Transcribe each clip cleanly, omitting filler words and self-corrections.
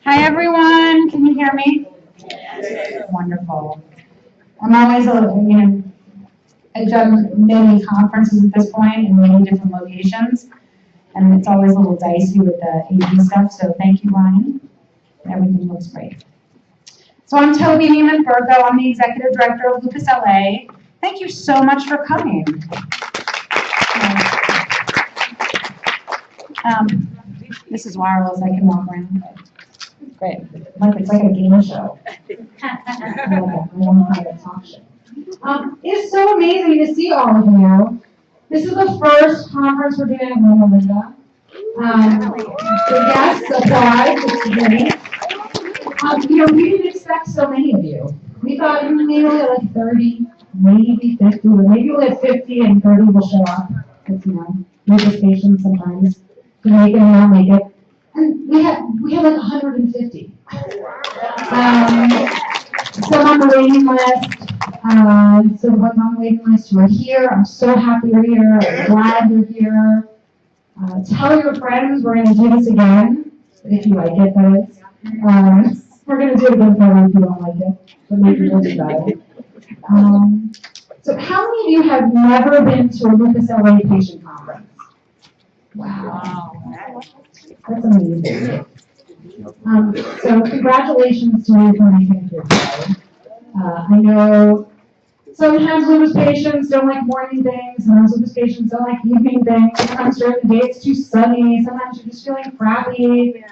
Hi everyone, can you hear me? Yes. Wonderful. I'm always I've done many conferences at this point in many different locations, and it's always a little dicey with the AD stuff, so thank you, Ryan. Everything looks great. So I'm Toby Neiman-Burko, I'm the Executive Director of Lupus LA. Thank you so much for coming. This is wireless, I can walk around. Great. It's like a game show. It's so amazing to see all of you. This is the first conference we're doing at Loma, Linda. The guests applied, which is great. We didn't expect so many of you. We thought maybe we'll have like 30, maybe 50, or maybe we'll have 50 and 30 will show up. Because, lupus patients sometimes can make it and not make it. And we had like 150. Some on the waiting list. So the ones on the waiting list who are here, I'm so happy you're here. I'm glad you're here. Tell your friends we're going to do this again, if you like it, that is. We're going to do it again for you if you don't like it, but maybe we'll do better. So how many of you have never been to a Lupus LA patient conference? Wow. That's amazing. So congratulations to you for making it here today. I know sometimes lupus patients don't like morning things, sometimes lupus patients don't like evening things, sometimes during the day it's too sunny, sometimes you're just feeling crappy.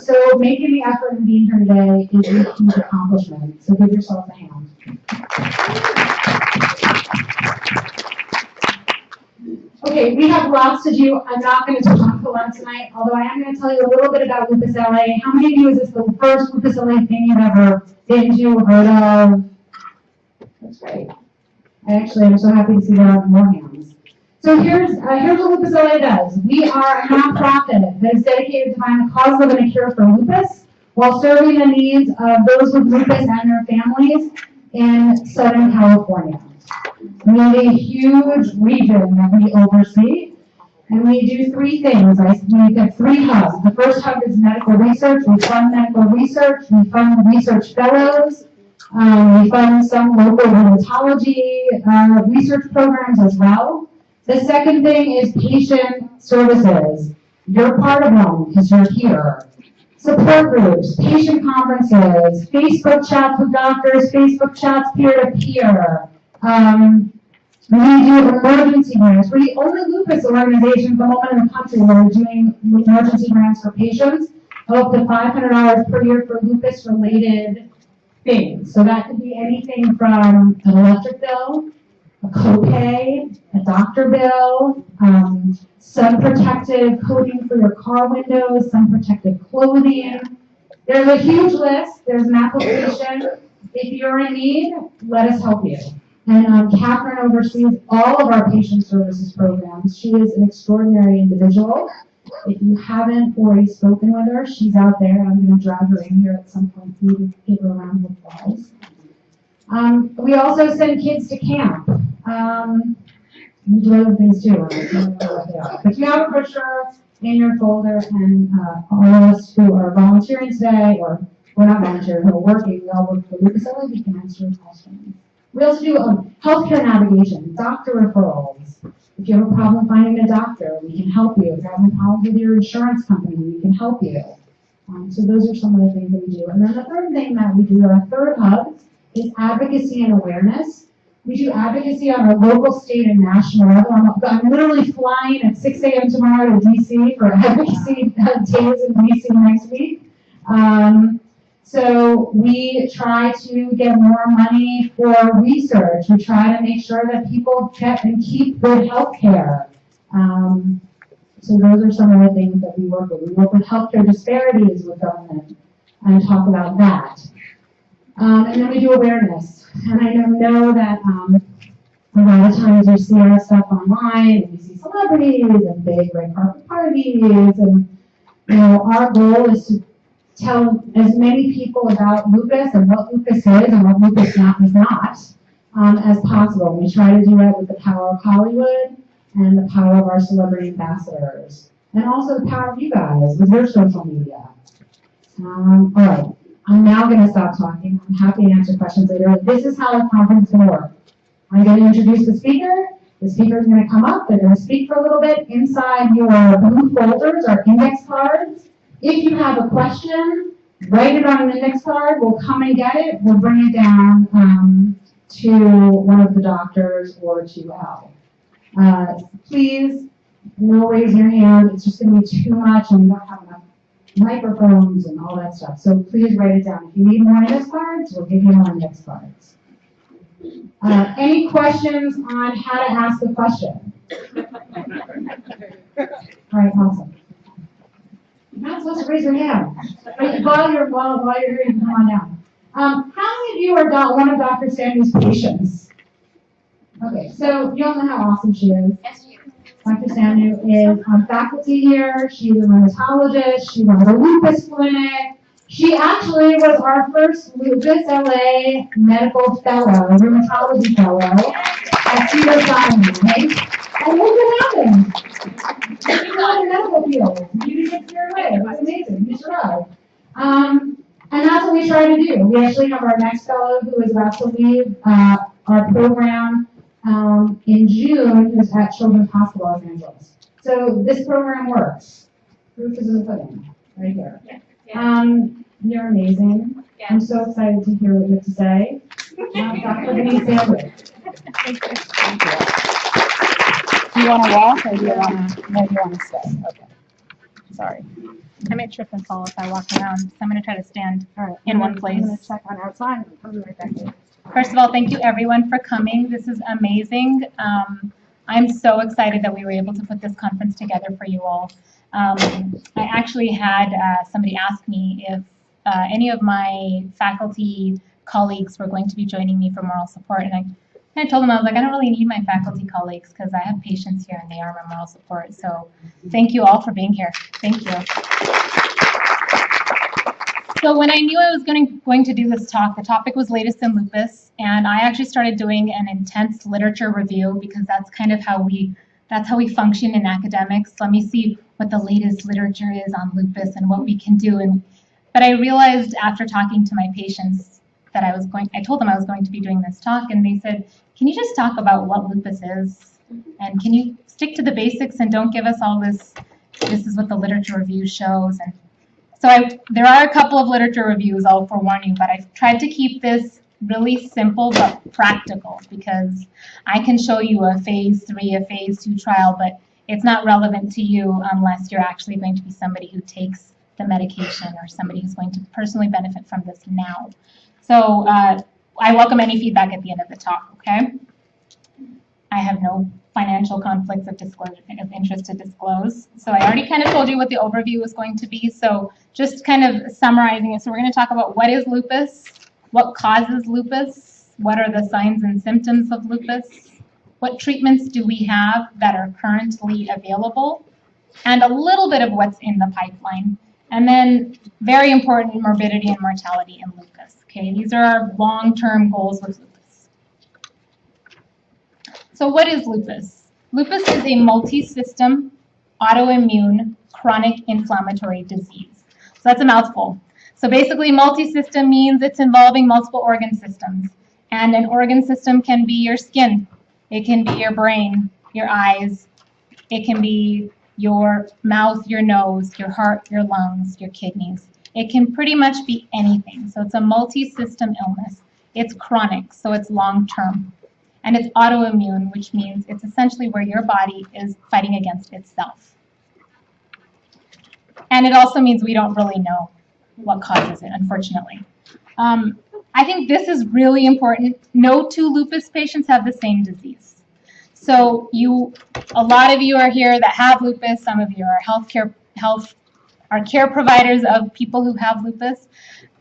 So making the effort and being here today is a huge accomplishment, so give yourself a hand. Okay, we have lots to do. I'm not going to talk a lot tonight, although I am going to tell you a little bit about Lupus LA. How many of you is this the first Lupus LA thing you've ever been to, heard of? That's great. I'm so happy to see there are more hands. So here's what Lupus LA does. We are a nonprofit that is dedicated to finding the cause of and a cure for lupus while serving the needs of those with lupus and their families in Southern California. We have a huge region that we oversee, and we do three things. We have three hubs. The first hub is medical research. We fund medical research. We fund research fellows. We fund some local rheumatology research programs as well. The second thing is patient services. You're part of them because you're here. Support groups, patient conferences, Facebook chats with doctors, Facebook chats peer-to-peer. We do emergency grants. We're the only lupus organization at the moment in the country where we're doing emergency grants for patients of up to $500 per year for lupus-related things. So that could be anything from an electric bill, a copay, a doctor bill, sun protective coating for your car windows, sun protective clothing. There's a huge list. There's an application. If you're in need, let us help you. And Catherine oversees all of our patient services programs. She is an extraordinary individual. If you haven't already spoken with her, she's out there. I'm going to drag her in here at some point for you to give her a round of applause. We also send kids to camp. We do other things too. I don't know what they are. But you have a brochure in your folder, and all of us who are volunteering today, or we're not volunteering, we're working, we all work for Lupus LA, we can answer your questions. We also do healthcare navigation, doctor referrals. If you have a problem finding a doctor, we can help you. If you're having problems with your insurance company, we can help you. So those are some of the things that we do. And then the third thing that we do, our third hub, is advocacy and awareness. We do advocacy on a local, state, and national level. I'm literally flying at 6 a.m. tomorrow to DC for advocacy days in DC next week. So we try to get more money for research. We try to make sure that people get and keep good health care. So those are some of the things that we work with. We work with healthcare disparities with government and talk about that. And then we do awareness. And I know that a lot of times you see our stuff online, and you see celebrities and big red carpet parties, and our goal is to tell as many people about lupus and what lupus is and what lupus is not as possible. We try to do that with the power of Hollywood and the power of our celebrity ambassadors, and also the power of you guys with your social media. All right. I'm now going to stop talking. I'm happy to answer questions later. This is how the conference is going to work. I'm going to introduce the speaker. The speaker is going to come up. They're going to speak for a little bit. Inside your blue folders are index cards. If you have a question, write it on an index card. We'll come and get it. We'll bring it down to one of the doctors or to Al. Please, no raise your hand. It's just going to be too much and we don't have enough microphones and all that stuff. So please write it down. If you need more index cards, we'll give you more index cards. Any questions on how to ask a question? All right, awesome. You're not supposed to raise your hand. While you're here, you can come on down. How many of you are one of Dr. Sandy's patients? Okay, so you all know how awesome she is. Yes, you. Dr. Sandu is on faculty here. She's a rheumatologist. She runs a lupus clinic. She actually was our first Lupus LA medical fellow, rheumatology fellow at Cedars-Sinai, right? And look what happened. She's on the medical field. You didn't get your way. That's amazing. You survived. And that's what we try to do. We actually have our next fellow who is about to leave our program in June, who's at Children's Hospital Los Angeles. So this program works. Proof is in the pudding, right here. Yeah. You're amazing. Yeah. I'm so excited to hear what you have to say. Dr. Denise Sandler. Do you want to walk or do you want to? No, you want to stay. Okay. Sorry. I may trip and fall if I walk around, so I'm going to try to stand All right. in one place. I'm going to check on outside. I'll be right back here. First of all, thank you everyone for coming. This is amazing. I'm so excited that we were able to put this conference together for you all. I actually had somebody ask me if any of my faculty colleagues were going to be joining me for moral support, and I told them, I was like, I don't really need my faculty colleagues because I have patients here and they are my moral support. So thank you all for being here. Thank you. So when I knew I was going to do this talk, the topic was latest in lupus, and I actually started doing an intense literature review because that's kind of how we function in academics. Let me see what the latest literature is on lupus and what we can do. But I realized after talking to my patients that I told them I was going to be doing this talk, and they said, can you just talk about what lupus is? And can you stick to the basics and don't give us all this is what the literature review shows. And so there are a couple of literature reviews, I'll forewarn you, but I've tried to keep this really simple but practical because I can show you a phase 3, a phase 2 trial, but it's not relevant to you unless you're actually going to be somebody who takes the medication or somebody who's going to personally benefit from this now. So I welcome any feedback at the end of the talk, okay? I have no financial conflicts of interest to disclose. So I already kind of told you what the overview was going to be. So just kind of summarizing it. So we're going to talk about what is lupus, what causes lupus, what are the signs and symptoms of lupus, what treatments do we have that are currently available, and a little bit of what's in the pipeline. And then very important, morbidity and mortality in lupus. Okay, these are our long-term goals with lupus. So what is lupus? Lupus is a multi-system, autoimmune, chronic inflammatory disease. So that's a mouthful. So basically multi-system means it's involving multiple organ systems. And an organ system can be your skin. It can be your brain, your eyes. It can be your mouth, your nose, your heart, your lungs, your kidneys. It can pretty much be anything. So it's a multi-system illness. It's chronic, so it's long-term. And it's autoimmune, which means it's essentially where your body is fighting against itself. And it also means we don't really know what causes it, unfortunately. I think this is really important. No two lupus patients have the same disease. So a lot of you are here that have lupus. Some of you are care providers of people who have lupus,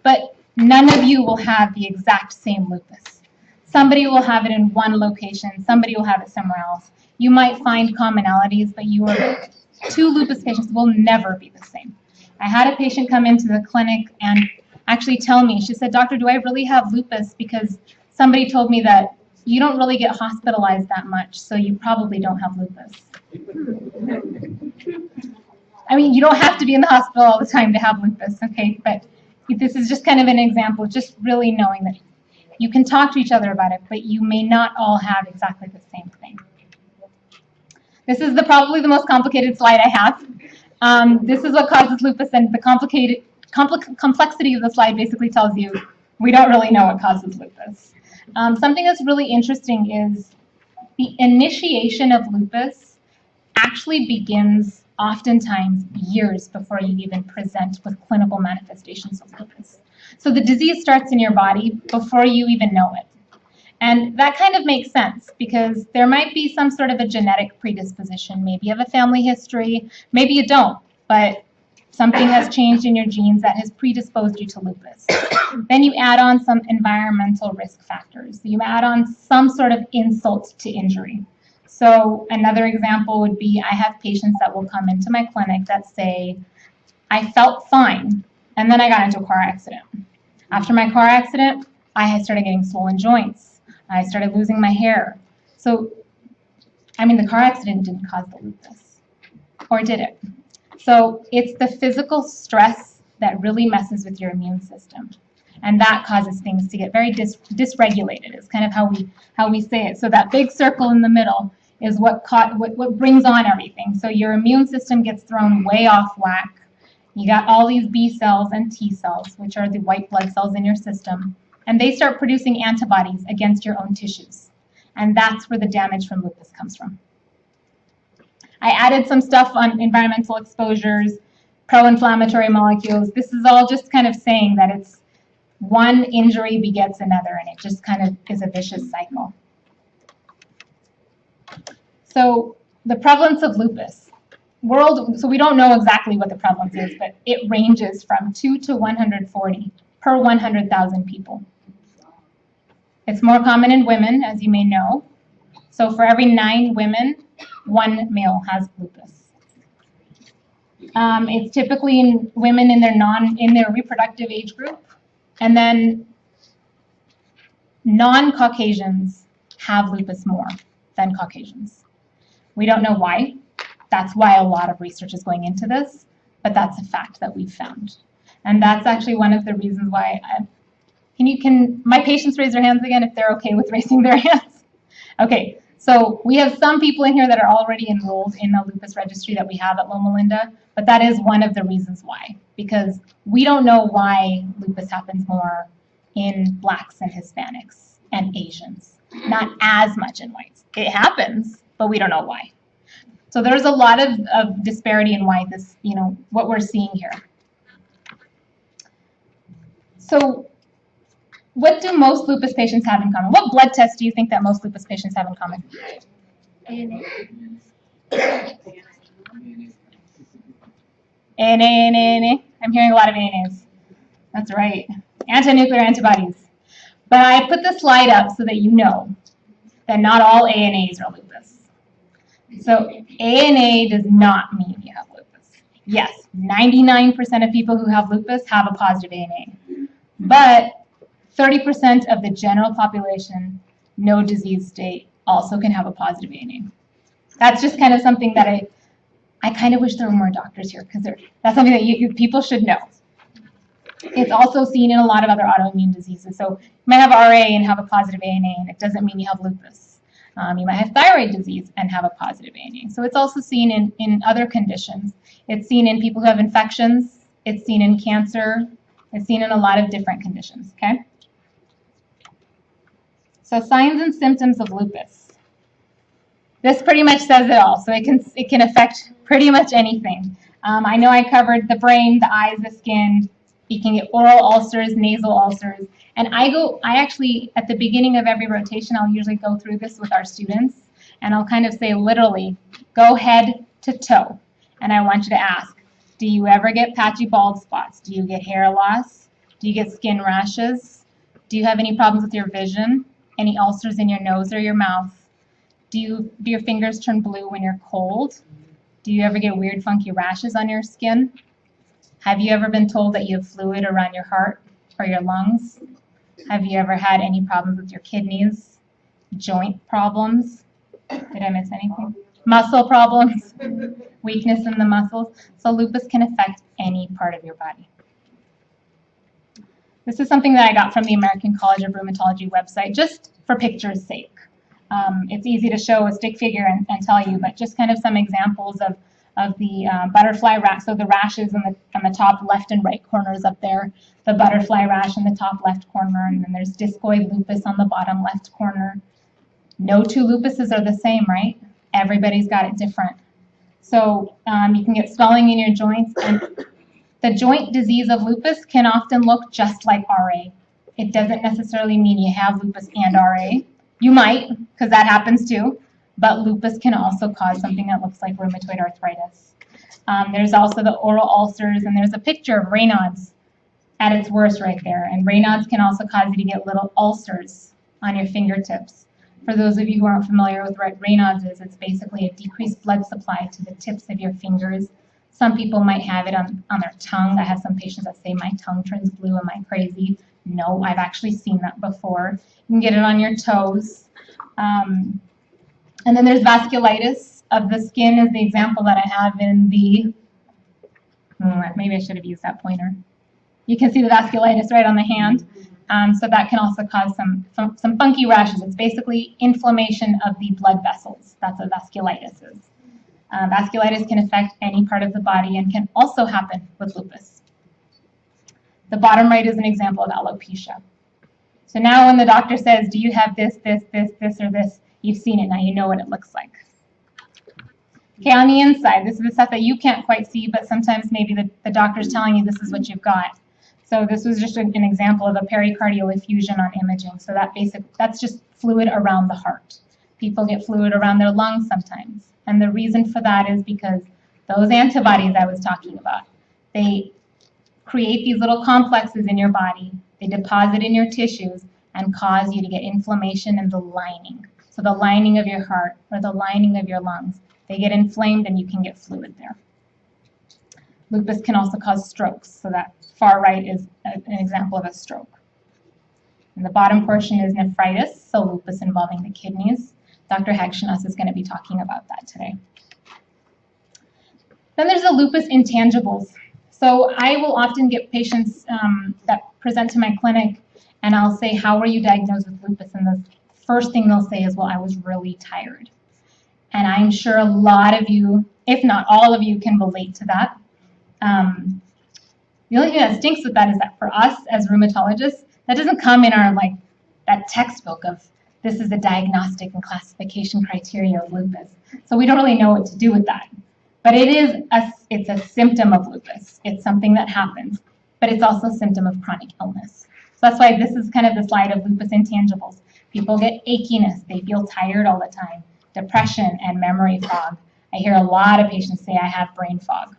but none of you will have the exact same lupus. Somebody will have it in one location. Somebody will have it somewhere else. You might find commonalities, but your two lupus patients will never be the same. I had a patient come into the clinic and actually tell me, she said, "Doctor, do I really have lupus? Because somebody told me that you don't really get hospitalized that much, so you probably don't have lupus." I mean, you don't have to be in the hospital all the time to have lupus, okay? But this is just kind of an example, just really knowing that you can talk to each other about it, but you may not all have exactly the same thing. This is probably the most complicated slide I have. This is what causes lupus, and the complexity of the slide basically tells you we don't really know what causes lupus. Something that's really interesting is the initiation of lupus actually begins oftentimes years before you even present with clinical manifestations of lupus. So the disease starts in your body before you even know it. And that kind of makes sense because there might be some sort of a genetic predisposition. Maybe you have a family history, maybe you don't, but something has changed in your genes that has predisposed you to lupus. Then you add on some environmental risk factors. You add on some sort of insult to injury. So another example would be I have patients that will come into my clinic that say, I felt fine, and then I got into a car accident. After my car accident, I had started getting swollen joints. I started losing my hair. So, I mean, the car accident didn't cause the lupus, or did it? So it's the physical stress that really messes with your immune system. And that causes things to get very dysregulated. It's kind of how we say it. So that big circle in the middle is what brings on everything. So your immune system gets thrown way off whack. You got all these B cells and T cells, which are the white blood cells in your system, and they start producing antibodies against your own tissues. And that's where the damage from lupus comes from. I added some stuff on environmental exposures, pro-inflammatory molecules. This is all just kind of saying that it's one injury begets another, and it just kind of is a vicious cycle. So the prevalence of lupus. So we don't know exactly what the prevalence is, but it ranges from 2 to 140 per 100,000 people. It's more common in women, as you may know. So for every 9 women, 1 male has lupus. It's typically in women in their reproductive age group, and then non-Caucasians have lupus more than Caucasians. We don't know why. That's why a lot of research is going into this, but that's a fact that we've found. And that's actually one of the reasons why can my patients raise their hands again if they're okay with raising their hands? Okay, so we have some people in here that are already enrolled in the lupus registry that we have at Loma Linda, but that is one of the reasons why, because we don't know why lupus happens more in Blacks and Hispanics and Asians, not as much in whites. It happens, but we don't know why. So there's a lot of disparity in why this, what we're seeing here. So what do most lupus patients have in common? What blood test do you think that most lupus patients have in common? ANA. I'm hearing a lot of ANAs. That's right. Anti-nuclear antibodies. But I put the slide up so that you know that not all ANAs are lupus. So ANA does not mean you have lupus. Yes, 99% of people who have lupus have a positive ANA. But 30% of the general population, no disease state, also can have a positive ANA. That's just kind of something that I kind of wish there were more doctors here, because that's something that people should know. It's also seen in a lot of other autoimmune diseases. So you might have RA and have a positive ANA, and it doesn't mean you have lupus. You might have thyroid disease and have a positive ANA. So it's also seen in other conditions. It's seen in people who have infections. It's seen in cancer. It's seen in a lot of different conditions, okay? So signs and symptoms of lupus. This pretty much says it all. So it can affect pretty much anything. I know I covered the brain, the eyes, the skin. You can get oral ulcers, nasal ulcers. And I actually, at the beginning of every rotation, I'll usually go through this with our students. And I'll kind of say literally, go head to toe. And I want you to ask, do you ever get patchy bald spots? Do you get hair loss? Do you get skin rashes? Do you have any problems with your vision? Any ulcers in your nose or your mouth? Do your fingers turn blue when you're cold? Do you ever get weird funky rashes on your skin? Have you ever been told that you have fluid around your heart or your lungs? Have you ever had any problems with your kidneys? Joint problems? Did I miss anything? muscle problems, weakness in the muscles. So lupus can affect any part of your body. This is something that I got from the American College of Rheumatology website, just for picture's sake. It's easy to show a stick figure and tell you, but just kind of some examples of the butterfly rash. So the rashes on the top left and right corners up there, the butterfly rash in the top left corner, and then there's discoid lupus on the bottom left corner. No two lupuses are the same, right? Everybody's got it different. So you can get swelling in your joints, and the joint disease of lupus can often look just like RA. It doesn't necessarily mean you have lupus and RA. You might, because that happens too, but lupus can also cause something that looks like rheumatoid arthritis. There's also the oral ulcers, and there's a picture of Raynaud's at its worst right there. And Raynaud's can also cause you to get little ulcers on your fingertips. For those of you who aren't familiar with what Raynaud's is, it's basically a decreased blood supply to the tips of your fingers. Some people might have it on their tongue. I have some patients that say my tongue turns blue, am I crazy? No, I've actually seen that before. You can get it on your toes. And then there's vasculitis of the skin is the example that I have in the, maybe I should have used that pointer. You can see the vasculitis right on the hand. So that can also cause some funky rashes. It's basically inflammation of the blood vessels. That's what vasculitis is. Vasculitis can affect any part of the body and can also happen with lupus. The bottom right is an example of alopecia. So now when the doctor says, do you have this, or this, you've seen it, now you know what it looks like. Okay, on the inside, this is the stuff that you can't quite see, but sometimes maybe the doctor's telling you this is what you've got. So this was just an example of a pericardial effusion on imaging. So that's just fluid around the heart. People get fluid around their lungs sometimes. And the reason for that is because those antibodies I was talking about, they create these little complexes in your body. They deposit in your tissues and cause you to get inflammation in the lining. So the lining of your heart or the lining of your lungs, they get inflamed and you can get fluid there. Lupus can also cause strokes. So that far right is an example of a stroke. And the bottom portion is nephritis, so lupus involving the kidneys. Dr. Hagshnas is going to be talking about that today. Then there's the lupus intangibles. So I will often get patients that present to my clinic, and I'll say, how were you diagnosed with lupus? And the first thing they'll say is, well, I was really tired. And I'm sure a lot of you, if not all of you, can relate to that. The only thing that stinks with that is that for us as rheumatologists, that doesn't come in our that textbook of this is the diagnostic and classification criteria of lupus. So we don't really know what to do with that. But it's a symptom of lupus. It's something that happens, but it's also a symptom of chronic illness. So that's why this is kind of the slide of lupus intangibles. People get achiness. They feel tired all the time. Depression and memory fog. I hear a lot of patients say I have brain fog.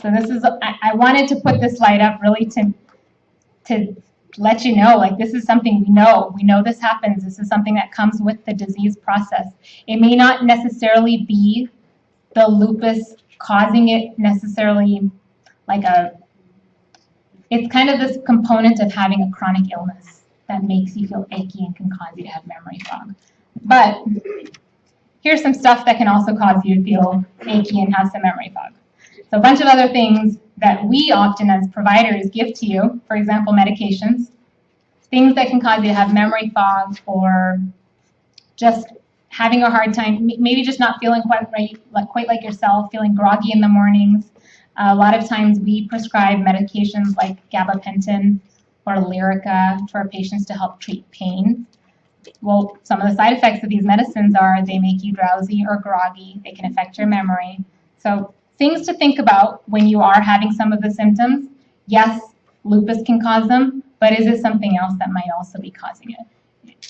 So this is, I wanted to put this slide up really to let you know, this is something we know. We know this happens. This is something that comes with the disease process. It may not necessarily be the lupus causing it necessarily it's kind of this component of having a chronic illness that makes you feel achy and can cause you to have memory fog. But here's some stuff that can also cause you to feel achy and have some memory fog. So a bunch of other things that we often as providers give to you, for example, medications, things that can cause you to have memory fog or just having a hard time, maybe just not feeling quite like yourself, feeling groggy in the mornings. A lot of times we prescribe medications like gabapentin or Lyrica for patients to help treat pain. Well, some of the side effects of these medicines are they make you drowsy or groggy. They can affect your memory. So things to think about when you are having some of the symptoms. Yes, lupus can cause them, but is it something else that might also be causing it?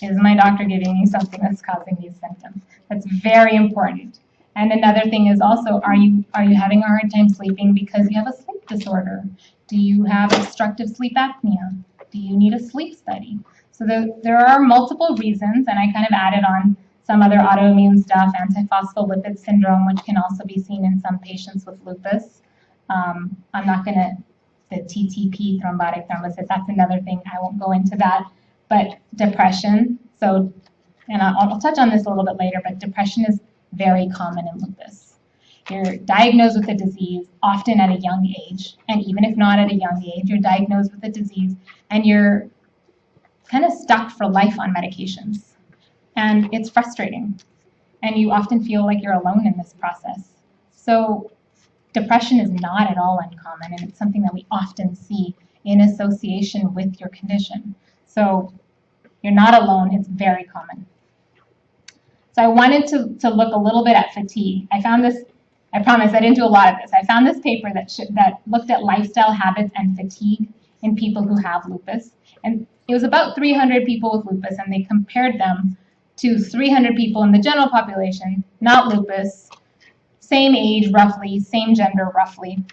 Is my doctor giving me something that's causing these symptoms? That's very important. And another thing is also, are you having a hard time sleeping because you have a sleep disorder? Do you have obstructive sleep apnea? Do you need a sleep study? So there are multiple reasons, and I kind of added on some other autoimmune stuff, antiphospholipid syndrome, which can also be seen in some patients with lupus. I'm not going to, the TTP, thrombotic thrombosis, that's another thing. I won't go into that. But depression, and I'll touch on this a little bit later, but depression is very common in lupus. You're diagnosed with the disease often at a young age, and even if not at a young age, you're diagnosed with the disease and you're kind of stuck for life on medications. And it's frustrating. And you often feel like you're alone in this process. So depression is not at all uncommon, and it's something that we often see in association with your condition. So you're not alone, it's very common. So I wanted to look a little bit at fatigue. I found this, I promise I didn't do a lot of this. I found this paper that looked at lifestyle habits and fatigue in people who have lupus. And it was about 300 people with lupus, and they compared them to 300 people in the general population, not lupus, same age roughly, same gender roughly.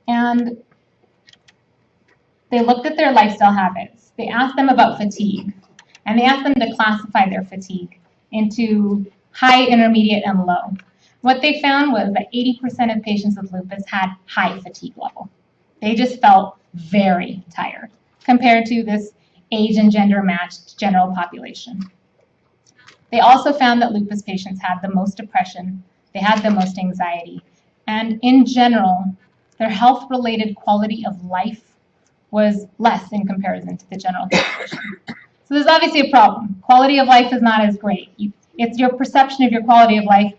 And they looked at their lifestyle habits. They asked them about fatigue, and they asked them to classify their fatigue into high, intermediate, and low. What they found was that 80% of patients with lupus had high fatigue level. They just felt very tired compared to this age and gender matched general population. They also found that lupus patients had the most depression, they had the most anxiety, and in general, their health-related quality of life was less in comparison to the general population. So there's obviously a problem. Quality of life is not as great. It's your perception of your quality of life.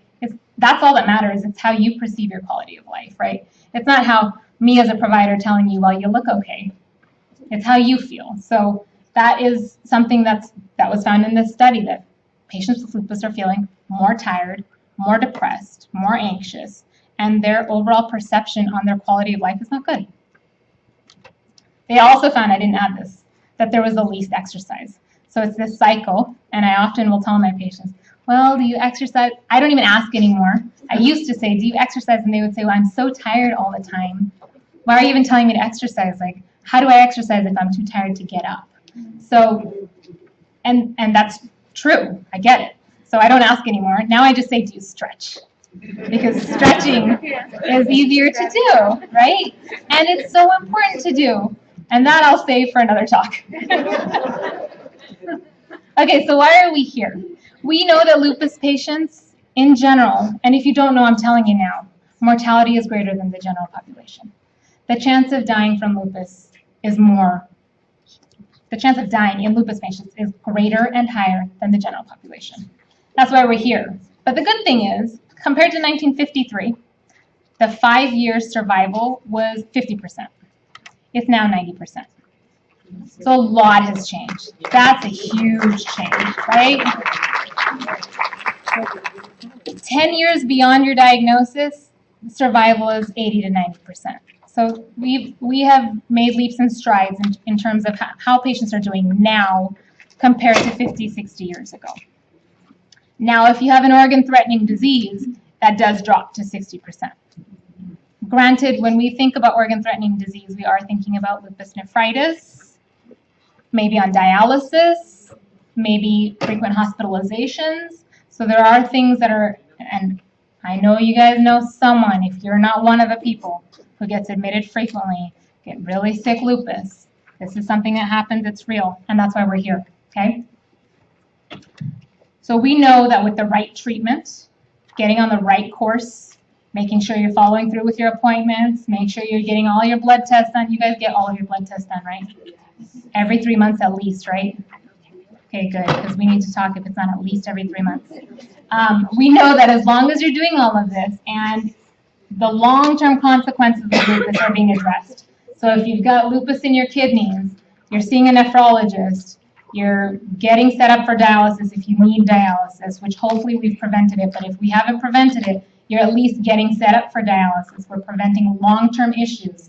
That's all that matters. It's how you perceive your quality of life, right? It's not how me as a provider telling you, well, you look okay. It's how you feel. So that is something that was found in this study, that patients with lupus are feeling more tired, more depressed, more anxious, and their overall perception on their quality of life is not good. They also found, I didn't add this, that there was the least exercise. So it's this cycle, and I often will tell my patients, well, do you exercise? I don't even ask anymore. I used to say, do you exercise? And they would say, well, I'm so tired all the time. Why are you even telling me to exercise? Like, how do I exercise if I'm too tired to get up? So, and that's true. I get it. So I don't ask anymore. Now I just say, do you stretch? Because stretching is easier to do, right? And it's so important to do. And that I'll save for another talk. Okay, so why are we here? We know that lupus patients in general, and if you don't know, I'm telling you now, mortality is greater than the general population. The chance of dying from lupus is more. The chance of dying in lupus patients is greater and higher than the general population. That's why we're here. But the good thing is, compared to 1953, the 5-year survival was 50%. It's now 90%. So a lot has changed. That's a huge change, right? 10 years beyond your diagnosis, survival is 80 to 90%. So we have made leaps and strides in terms of how patients are doing now compared to 50, 60 years ago. Now, if you have an organ-threatening disease, that does drop to 60%. Granted, when we think about organ-threatening disease, we are thinking about lupus nephritis, maybe on dialysis, maybe frequent hospitalizations. So there are things that are, and I know you guys know someone, if you're not one of the people who gets admitted frequently, get really sick lupus. This is something that happens, it's real, and that's why we're here, okay? So we know that with the right treatment, getting on the right course, making sure you're following through with your appointments, make sure you're getting all your blood tests done. You guys get all of your blood tests done, right? Every 3 months at least, right? Okay, good, because we need to talk if it's not at least every 3 months. We know that as long as you're doing all of this and the long-term consequences of lupus are being addressed. So if you've got lupus in your kidneys, you're seeing a nephrologist, you're getting set up for dialysis if you need dialysis, which hopefully we've prevented it, but if we haven't prevented it, you're at least getting set up for dialysis. We're preventing long-term issues,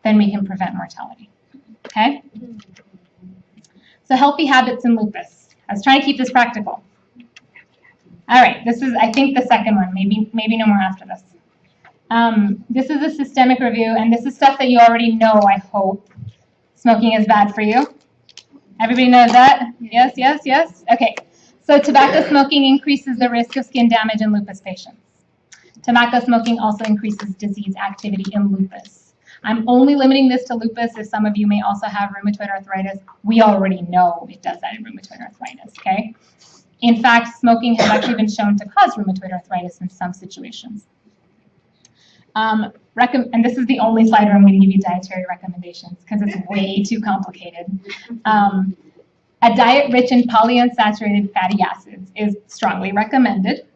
then we can prevent mortality, okay? So healthy habits in lupus. I was trying to keep this practical. All right, this is, I think, the second one, maybe no more after this. This is a systemic review, and this is stuff that you already know, I hope. Smoking is bad for you. Everybody knows that? Yes, yes, yes? Okay, so tobacco smoking increases the risk of skin damage in lupus patients. Tobacco smoking also increases disease activity in lupus. I'm only limiting this to lupus, as some of you may also have rheumatoid arthritis. We already know it does that in rheumatoid arthritis, okay? In fact, smoking has actually been shown to cause rheumatoid arthritis in some situations. And this is the only slide where I'm going to give you dietary recommendations because it's way too complicated. A diet rich in polyunsaturated fatty acids is strongly recommended.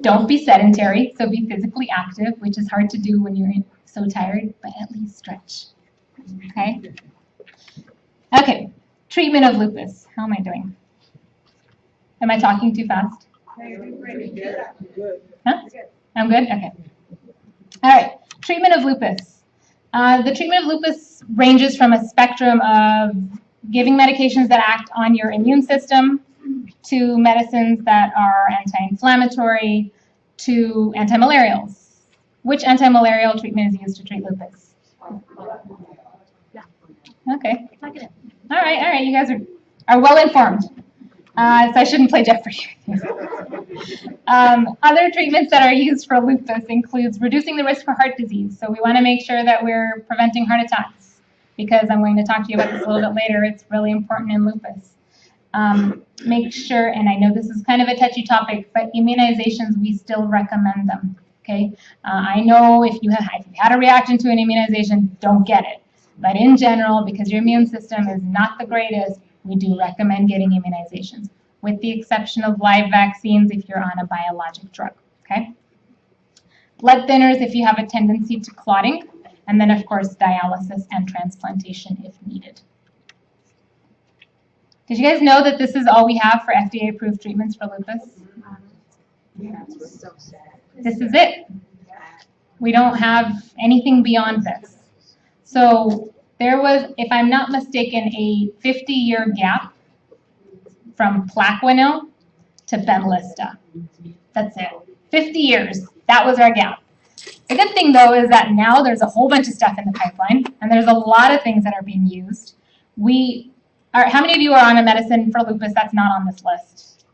Don't be sedentary, so be physically active, which is hard to do when you're so tired, but at least stretch. Okay? Okay, treatment of lupus. How am I doing? Am I talking too fast? Huh? I'm good? Okay. All right, treatment of lupus. The treatment of lupus ranges from a spectrum of giving medications that act on your immune system to medicines that are anti-inflammatory to antimalarials. Which antimalarial treatment is used to treat lupus? Okay. All right, you guys are well informed. So I shouldn't play Jeopardy. Other treatments that are used for lupus includes reducing the risk for heart disease. So we want to make sure that we're preventing heart attacks because I'm going to talk to you about this a little bit later. It's really important in lupus. Make sure, and I know this is kind of a touchy topic, but immunizations, we still recommend them. Okay. I know if you had a reaction to an immunization, don't get it. But in general, because your immune system is not the greatest, we do recommend getting immunizations, with the exception of live vaccines if you're on a biologic drug, okay? Blood thinners if you have a tendency to clotting, and then of course dialysis and transplantation if needed. Did you guys know that this is all we have for FDA approved treatments for lupus? This is it. We don't have anything beyond this. So there was, if I'm not mistaken, a 50-year gap from Plaquenil to Benlysta. That's it. 50 years. That was our gap. The good thing, though, is that now there's a whole bunch of stuff in the pipeline, and there's a lot of things that are being used. How many of you are on a medicine for lupus that's not on this list?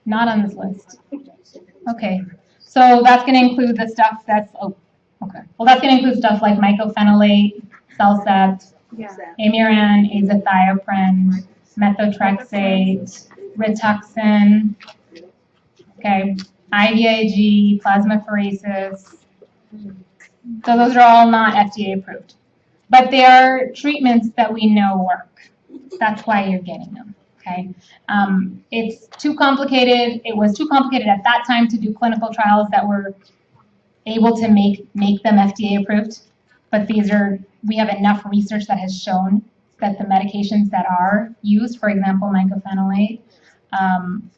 Not on this list. Okay. So that's going to include the stuff that's, okay. Well, that's going to include stuff like mycophenolate, Cellcept, Amiran, azathioprine, methotrexate, Rituxan, okay, IVIG, plasmapheresis. So those are all not FDA approved. But they are treatments that we know work. That's why you're getting them. Okay, it's too complicated. It was too complicated at that time to do clinical trials that were able to make them FDA approved. But we have enough research that has shown that the medications that are used, for example, mycophenolate,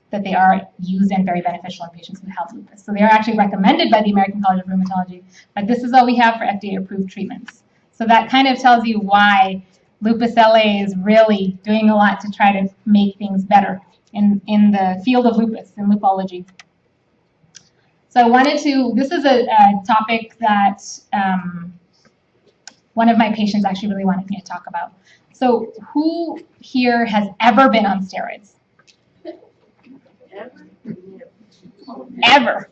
that they are used and very beneficial in patients who have lupus. So they are actually recommended by the American College of Rheumatology. But this is all we have for FDA approved treatments. So that kind of tells you why Lupus LA is really doing a lot to try to make things better in the field of lupus and lupology. So I wanted to, this is a topic that one of my patients actually really wanted me to talk about. So who here has ever been on steroids? Ever?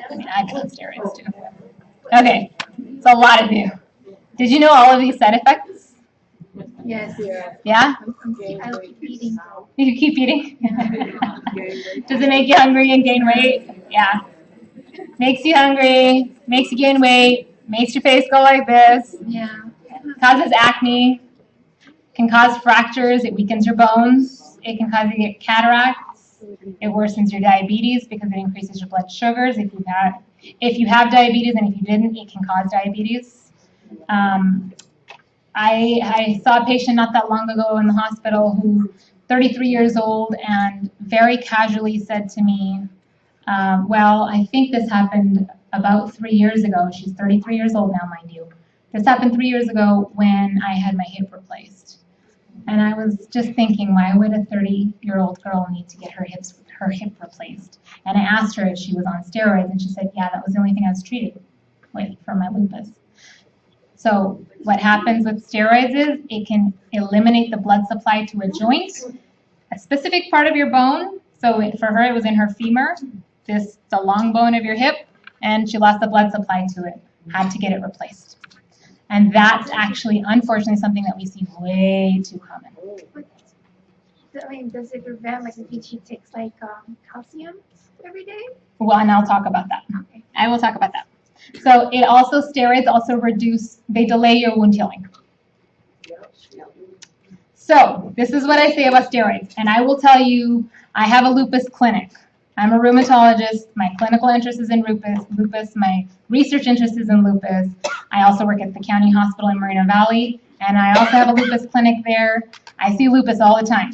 I mean, I've been on steroids too. Okay, so a lot of you. Did you know all of these side effects? Yes. Yeah? I keep eating. You keep eating? Does it make you hungry and gain weight? Yeah. Makes you hungry, makes you gain weight, makes your face go like this. Yeah. Causes acne, can cause fractures, it weakens your bones, it can cause you to get cataracts, it worsens your diabetes because it increases your blood sugars. If you have diabetes and if you didn't, it can cause diabetes. I saw a patient not that long ago in the hospital who 33 years old and very casually said to me, well, I think this happened about 3 years ago. She's 33 years old now, mind you. This happened 3 years ago when I had my hip replaced. And I was just thinking, why would a 30-year-old girl need to get her hip replaced? And I asked her if she was on steroids, and she said, yeah, that was the only thing I was treated with for my lupus. So what happens with steroids is it can eliminate the blood supply to a joint, a specific part of your bone. So for her, it was in her femur, the long bone of your hip, and she lost the blood supply to it, had to get it replaced. And that's actually, unfortunately, something that we see way too common. I mean, does it prevent, like, if she takes, like, calcium every day? Well, and I'll talk about that. Okay. I will talk about that. So it also, steroids also reduce, they delay your wound healing. So this is what I say about steroids. And I will tell you, I have a lupus clinic. I'm a rheumatologist. My clinical interest is in lupus. My research interest is in lupus. I also work at the county hospital in Moreno Valley, and I also have a lupus clinic there. I see lupus all the time.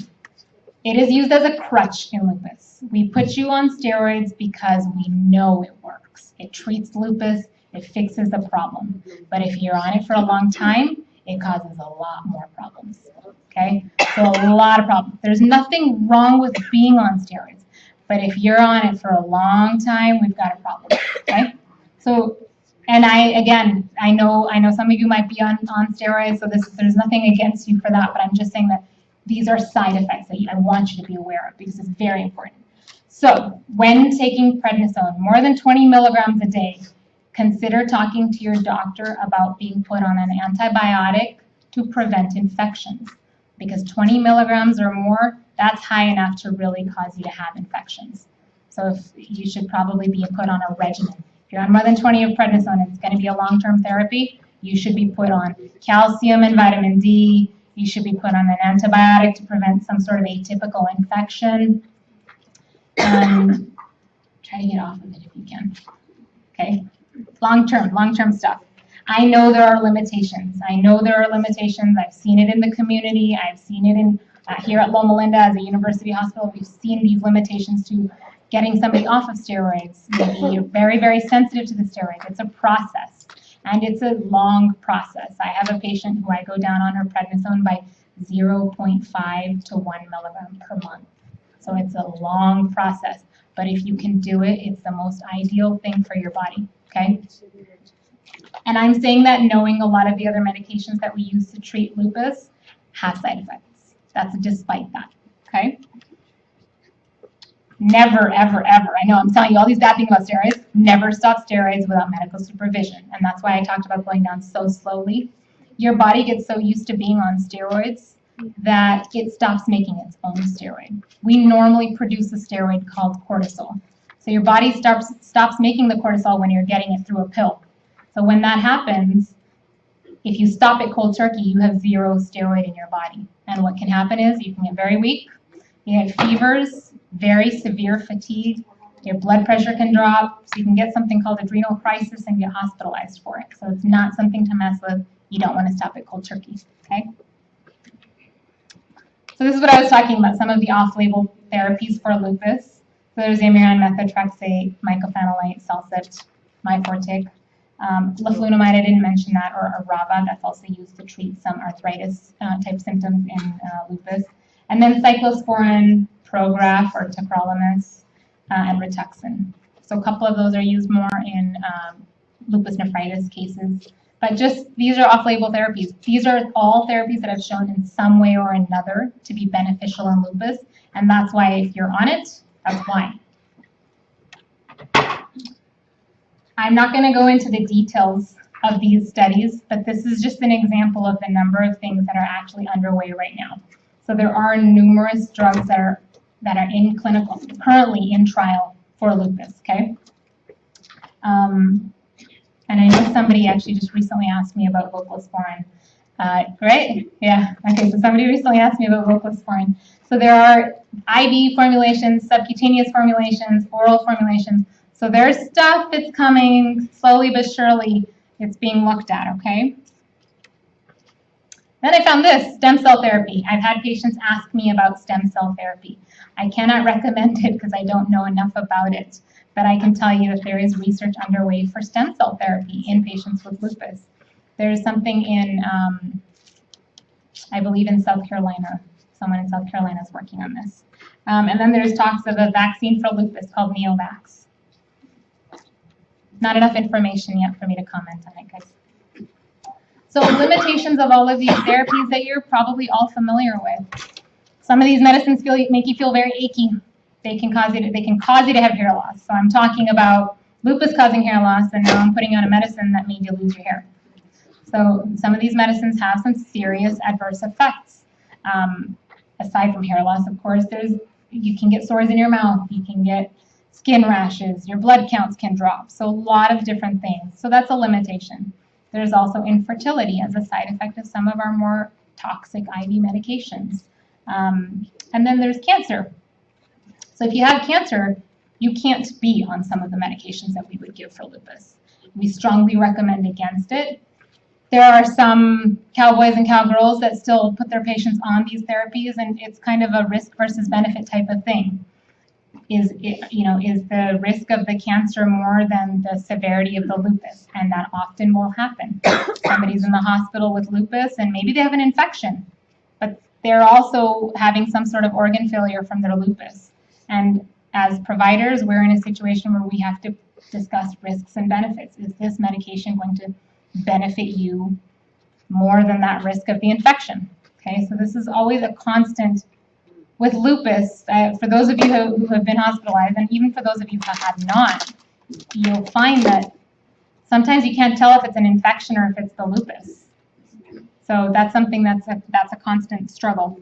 It is used as a crutch in lupus. We put you on steroids because we know it works. It treats lupus. It fixes the problem. But if you're on it for a long time, it causes a lot more problems. Okay? So a lot of problems. There's nothing wrong with being on steroids. But if you're on it for a long time, we've got a problem, okay? So, and I know some of you might be on steroids, so there's nothing against you for that, but I'm just saying that these are side effects that I want you to be aware of because it's very important. So, when taking prednisone, more than 20 milligrams a day, consider talking to your doctor about being put on an antibiotic to prevent infections. Because 20 milligrams or more, that's high enough to really cause you to have infections. So if you should probably be put on a regimen. If you're on more than 20 of prednisone, it's going to be a long-term therapy. You should be put on calcium and vitamin D. You should be put on an antibiotic to prevent some sort of atypical infection. Try to get off of it if you can. Okay, long-term stuff. I know there are limitations. I've seen it in the community. I've seen it in here at Loma Linda as a university hospital. We've seen these limitations to getting somebody off of steroids. Maybe you're very, very sensitive to the steroids. It's a process, and it's a long process. I have a patient who I go down on her prednisone by 0.5 to 1 milligram per month. So it's a long process. But if you can do it, it's the most ideal thing for your body, okay? And I'm saying that knowing a lot of the other medications that we use to treat lupus have side effects. That's despite that, okay? Never, ever, ever, I know I'm telling you all these bad things about steroids, never stop steroids without medical supervision. And that's why I talked about going down so slowly. Your body gets so used to being on steroids that it stops making its own steroid. We normally produce a steroid called cortisol. So your body stops making the cortisol when you're getting it through a pill. So when that happens, if you stop it cold turkey, you have zero steroid in your body. And what can happen is you can get very weak, you get fevers, very severe fatigue, your blood pressure can drop, so you can get something called adrenal crisis and get hospitalized for it. So it's not something to mess with. You don't want to stop it cold turkey, okay? So this is what I was talking about, some of the off-label therapies for lupus. So there's Amarin, methotrexate, mycophenolate, Salsat, Myfortic. Leflunomide, I didn't mention that, or Rava, that's also used to treat some arthritis type symptoms in lupus. And then cyclosporin, Prograf, or tacrolimus, and Rituxan. So a couple of those are used more in lupus nephritis cases. But just, these are off-label therapies. These are all therapies that have shown in some way or another to be beneficial in lupus. And that's why if you're on it, that's why. I'm not going to go into the details of these studies, but this is just an example of the number of things that are actually underway right now. So there are numerous drugs that are in clinical, currently in trial for lupus, okay? And I know somebody actually just recently asked me about voclosporin, right? Yeah, okay, so somebody recently asked me about voclosporin. So there are IV formulations, subcutaneous formulations, oral formulations. So there's stuff that's coming slowly but surely. It's being looked at, okay? Then I found this, stem cell therapy. I've had patients ask me about stem cell therapy. I cannot recommend it because I don't know enough about it, but I can tell you that there is research underway for stem cell therapy in patients with lupus. There's something in, I believe in South Carolina. Someone in South Carolina is working on this. And then there's talks of a vaccine for lupus called Neovax. Not enough information yet for me to comment on it, guys. So limitations of all of these therapies that you're probably all familiar with. Some of these medicines make you feel very achy. They can cause you to have hair loss. So I'm talking about lupus causing hair loss, and now I'm putting on a medicine that made you lose your hair. So some of these medicines have some serious adverse effects. Aside from hair loss, of course, you can get sores in your mouth, you can get skin rashes, your blood counts can drop. So a lot of different things. So that's a limitation. There's also infertility as a side effect of some of our more toxic IV medications. And then there's cancer. So if you have cancer, you can't be on some of the medications that we would give for lupus. We strongly recommend against it. There are some cowboys and cowgirls that still put their patients on these therapies, and it's kind of a risk versus benefit type of thing. Is the risk of the cancer more than the severity of the lupus? And that often will happen. Somebody's in the hospital with lupus, and maybe they have an infection, but they're also having some sort of organ failure from their lupus. And as providers, we're in a situation where we have to discuss risks and benefits. Is this medication going to benefit you more than that risk of the infection? Okay, so this is always a constant with lupus. For those of you who have been hospitalized, and even for those of you who have not, you'll find that sometimes you can't tell if it's an infection or if it's the lupus. So that's something that's a constant struggle.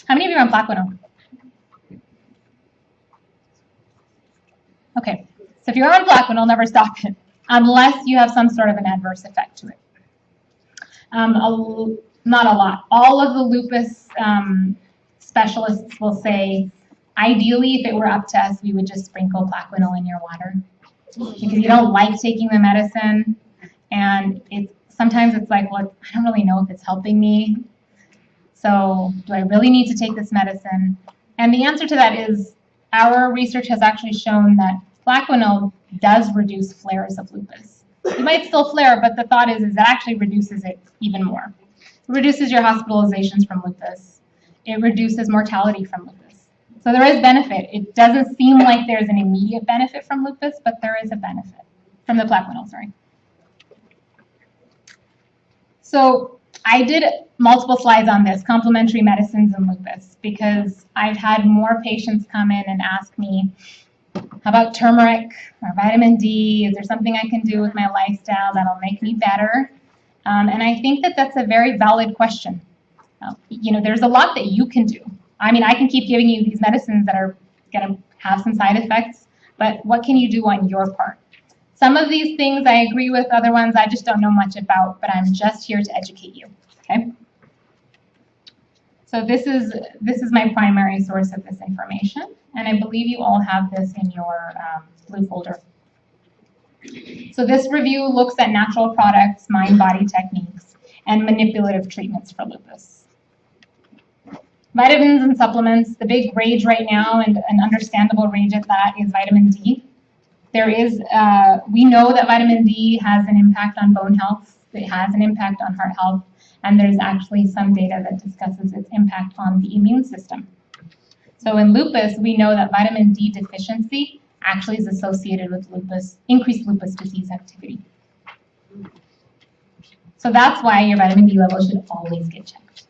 How many of you are on Plaquenil? Okay, so if you're on Plaquenil, never stop it, unless you have some sort of an adverse effect to it. Not a lot. All of the lupus specialists will say, ideally, if it were up to us, we would just sprinkle Plaquenil in your water. Because you don't like taking the medicine, and sometimes it's like, well, I don't really know if it's helping me. So do I really need to take this medicine? And the answer to that is, our research has actually shown that Plaquenil does reduce flares of lupus. You might still flare, but the thought is it actually reduces it even more. It reduces your hospitalizations from lupus. It reduces mortality from lupus. So there is benefit. It doesn't seem like there's an immediate benefit from lupus, but there is a benefit from the Plaquenil, sorry. So I did multiple slides on this, complementary medicines and lupus, because I've had more patients come in and ask me, how about turmeric or vitamin D? Is there something I can do with my lifestyle that'll make me better? And I think that that's a very valid question. There's a lot that you can do. I mean, I can keep giving you these medicines that are going to have some side effects, but what can you do on your part? Some of these things I agree with, other ones I just don't know much about, but I'm just here to educate you, okay? So this is my primary source of this information, and I believe you all have this in your blue folder. So this review looks at natural products, mind-body techniques, and manipulative treatments for lupus. Vitamins and supplements, the big rage right now, and an understandable rage at that, is vitamin D. We know that vitamin D has an impact on bone health. It has an impact on heart health. And there's actually some data that discusses its impact on the immune system. So in lupus, we know that vitamin D deficiency actually is associated with increased lupus disease activity. So that's why your vitamin D level should always get checked.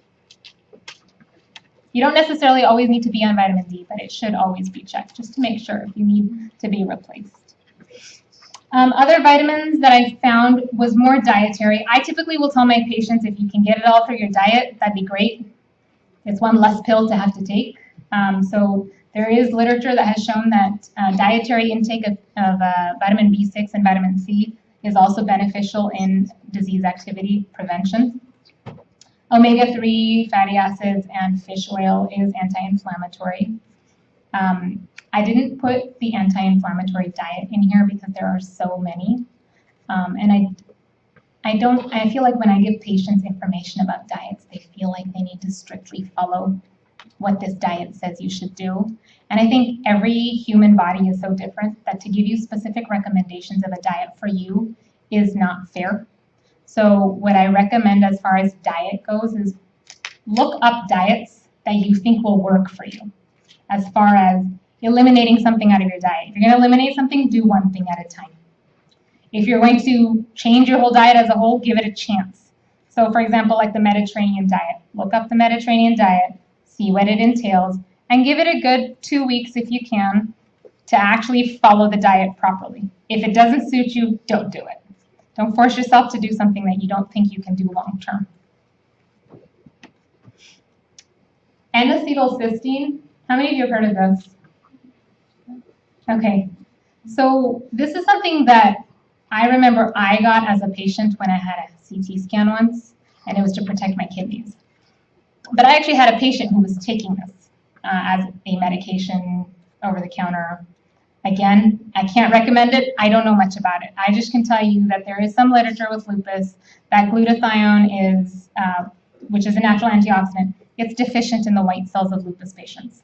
You don't necessarily always need to be on vitamin D, but it should always be checked just to make sure if you need to be replaced. Other vitamins that I found was more dietary. I typically will tell my patients, if you can get it all through your diet, that'd be great. It's one less pill to have to take. So there is literature that has shown that dietary intake of vitamin B6 and vitamin C is also beneficial in disease activity prevention. Omega-3 fatty acids and fish oil is anti-inflammatory. I didn't put the anti-inflammatory diet in here because there are so many. And I feel like when I give patients information about diets, they feel like they need to strictly follow what this diet says you should do. And I think every human body is so different that to give you specific recommendations of a diet for you is not fair. So what I recommend as far as diet goes is look up diets that you think will work for you. As far as eliminating something out of your diet. If you're going to eliminate something, do one thing at a time. If you're going to change your whole diet as a whole, give it a chance. So for example, like the Mediterranean diet. Look up the Mediterranean diet, see what it entails, and give it a good 2 weeks if you can to actually follow the diet properly. If it doesn't suit you, don't do it. Don't force yourself to do something that you don't think you can do long term. N-acetylcysteine, how many of you have heard of this? Okay, so this is something that I remember I got as a patient when I had a CT scan once, and it was to protect my kidneys. But I actually had a patient who was taking this as a medication over the counter. Again, I can't recommend it. I don't know much about it. I just can tell you that there is some literature with lupus that glutathione is, which is a natural antioxidant, it's deficient in the white cells of lupus patients.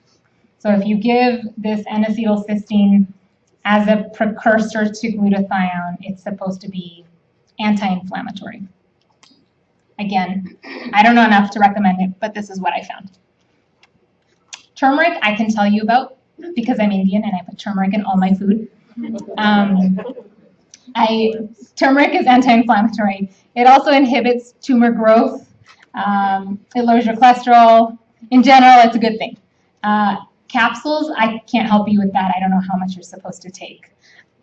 So if you give this N-acetylcysteine as a precursor to glutathione, it's supposed to be anti-inflammatory. Again, I don't know enough to recommend it, but this is what I found. Turmeric, I can tell you about because I'm Indian and I put turmeric in all my food. Turmeric is anti-inflammatory. It also inhibits tumor growth. It lowers your cholesterol. In general, it's a good thing. Capsules, I can't help you with that. I don't know how much you're supposed to take.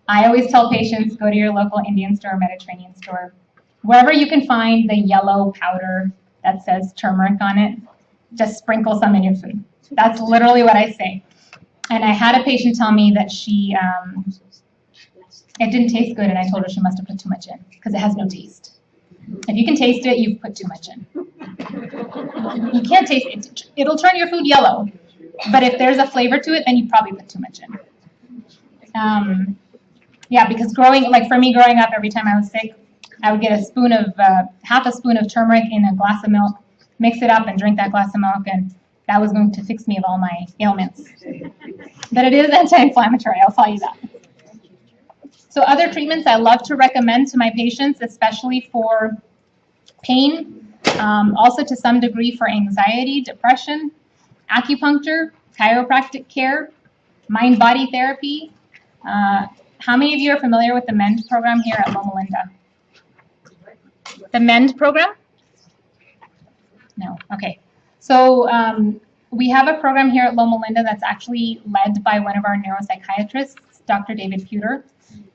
I always tell patients, go to your local Indian store, Mediterranean store. Wherever you can find the yellow powder that says turmeric on it, just sprinkle some in your food. That's literally what I say. And I had a patient tell me that it didn't taste good, and I told her she must have put too much in because it has no taste. If you can taste it, you've put too much in. You can't taste it. It'll turn your food yellow. But if there's a flavor to it, then you probably put too much in. Yeah, because for me growing up, every time I was sick, I would get half a spoon of turmeric in a glass of milk, mix it up and drink that glass of milk, and that was going to fix me of all my ailments. But it is anti-inflammatory, I'll tell you that. So other treatments I love to recommend to my patients, especially for pain, also to some degree for anxiety, depression, acupuncture, chiropractic care, mind-body therapy. How many of you are familiar with the MEND program here at Loma Linda? The MEND program? No, okay. So we have a program here at Loma Linda that's actually led by one of our neuropsychiatrists, Dr. David Pewter.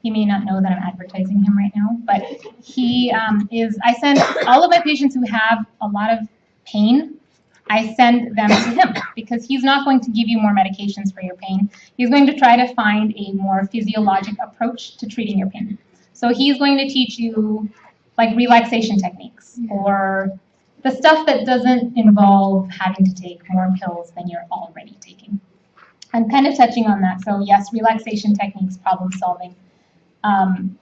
He may not know that I'm advertising him right now, but I send all of my patients who have a lot of pain, I send them to him because he's not going to give you more medications for your pain. He's going to try to find a more physiologic approach to treating your pain. So he's going to teach you like relaxation techniques or the stuff that doesn't involve having to take more pills than you're already taking. I'm kind of touching on that. So yes, relaxation techniques, problem solving, and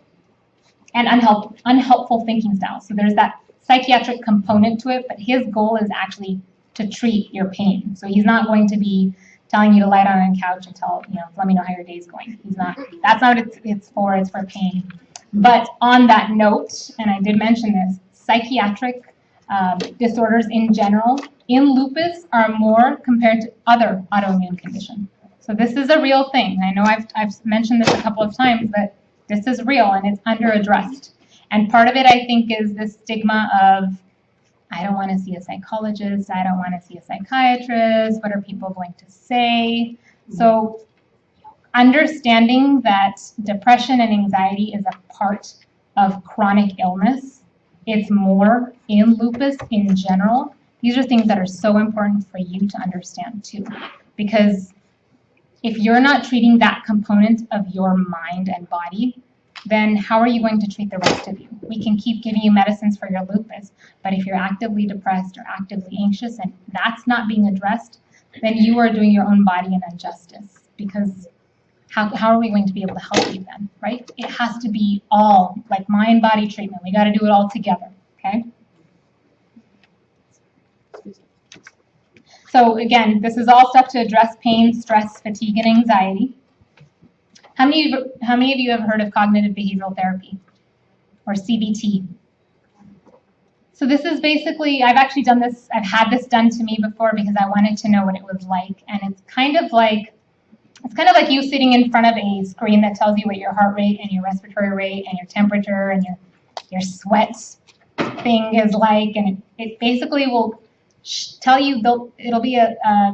unhelpful thinking styles. So there's that psychiatric component to it, but his goal is actually to treat your pain. So he's not going to be telling you to lie down on a couch and let me know how your day's going. That's not what it's for pain. But on that note, and I did mention this, psychiatric disorders in general in lupus are more compared to other autoimmune conditions. So this is a real thing. I know I've mentioned this a couple of times, but this is real and it's under-addressed. And part of it, I think, is the stigma of, I don't want to see a psychologist, I don't want to see a psychiatrist, what are people going to say? So understanding that depression and anxiety is a part of chronic illness, it's more in lupus in general. These are things that are so important for you to understand too, because if you're not treating that component of your mind and body, then how are you going to treat the rest of you? We can keep giving you medicines for your lupus, but if you're actively depressed or actively anxious and that's not being addressed, then you are doing your own body an injustice, because how are we going to be able to help you then, right? It has to be all like mind-body treatment. We got to do it all together, okay? So again, this is all stuff to address pain, stress, fatigue, and anxiety. How many of you have heard of cognitive behavioral therapy, or CBT? So this is basically, I've actually done this, I've had this done to me before because I wanted to know what it was like, and it's kind of like you sitting in front of a screen that tells you what your heart rate and your respiratory rate and your temperature and your sweat thing is like, and it basically will tell you, it'll be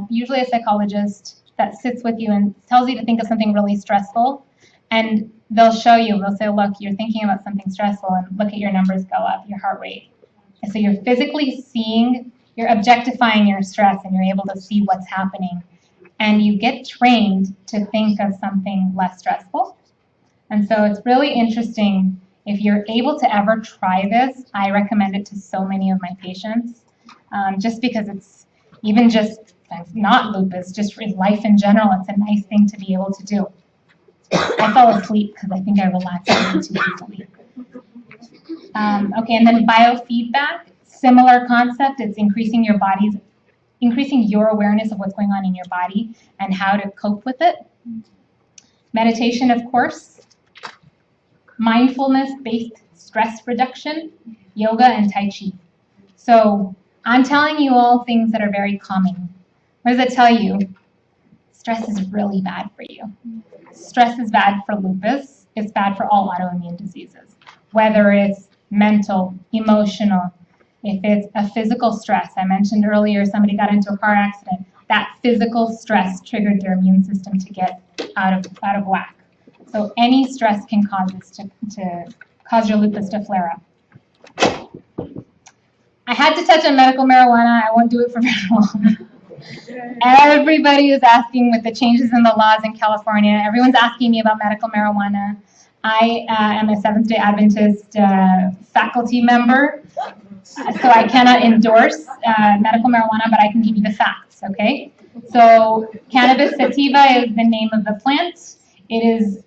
usually a psychologist that sits with you and tells you to think of something really stressful, And they'll show you, they'll say, look, you're thinking about something stressful, and look at your numbers go up, your heart rate. And so you're physically seeing, you're objectifying your stress, and you're able to see what's happening. And you get trained to think of something less stressful. And so it's really interesting. If you're able to ever try this, I recommend it to so many of my patients, just because it's even just not lupus, just in life in general, it's a nice thing to be able to do. I fell asleep because I think I relaxed way too easily. Okay, and then biofeedback, similar concept. It's increasing your awareness of what's going on in your body and how to cope with it. Meditation, of course. Mindfulness-based stress reduction, yoga, and Tai Chi. So I'm telling you all things that are very calming. What does it tell you? Stress is really bad for you. Stress is bad for lupus. It's bad for all autoimmune diseases, whether it's mental, emotional, if it's a physical stress. I mentioned earlier somebody got into a car accident. That physical stress triggered their immune system to get out of whack. So any stress can cause this to cause your lupus to flare up. I had to touch on medical marijuana. I won't do it for very long. Everybody is asking with the changes in the laws in California. Everyone's asking me about medical marijuana. I am a Seventh-day Adventist faculty member, so I cannot endorse medical marijuana, but I can give you the facts, okay? So cannabis sativa is the name of the plant. It is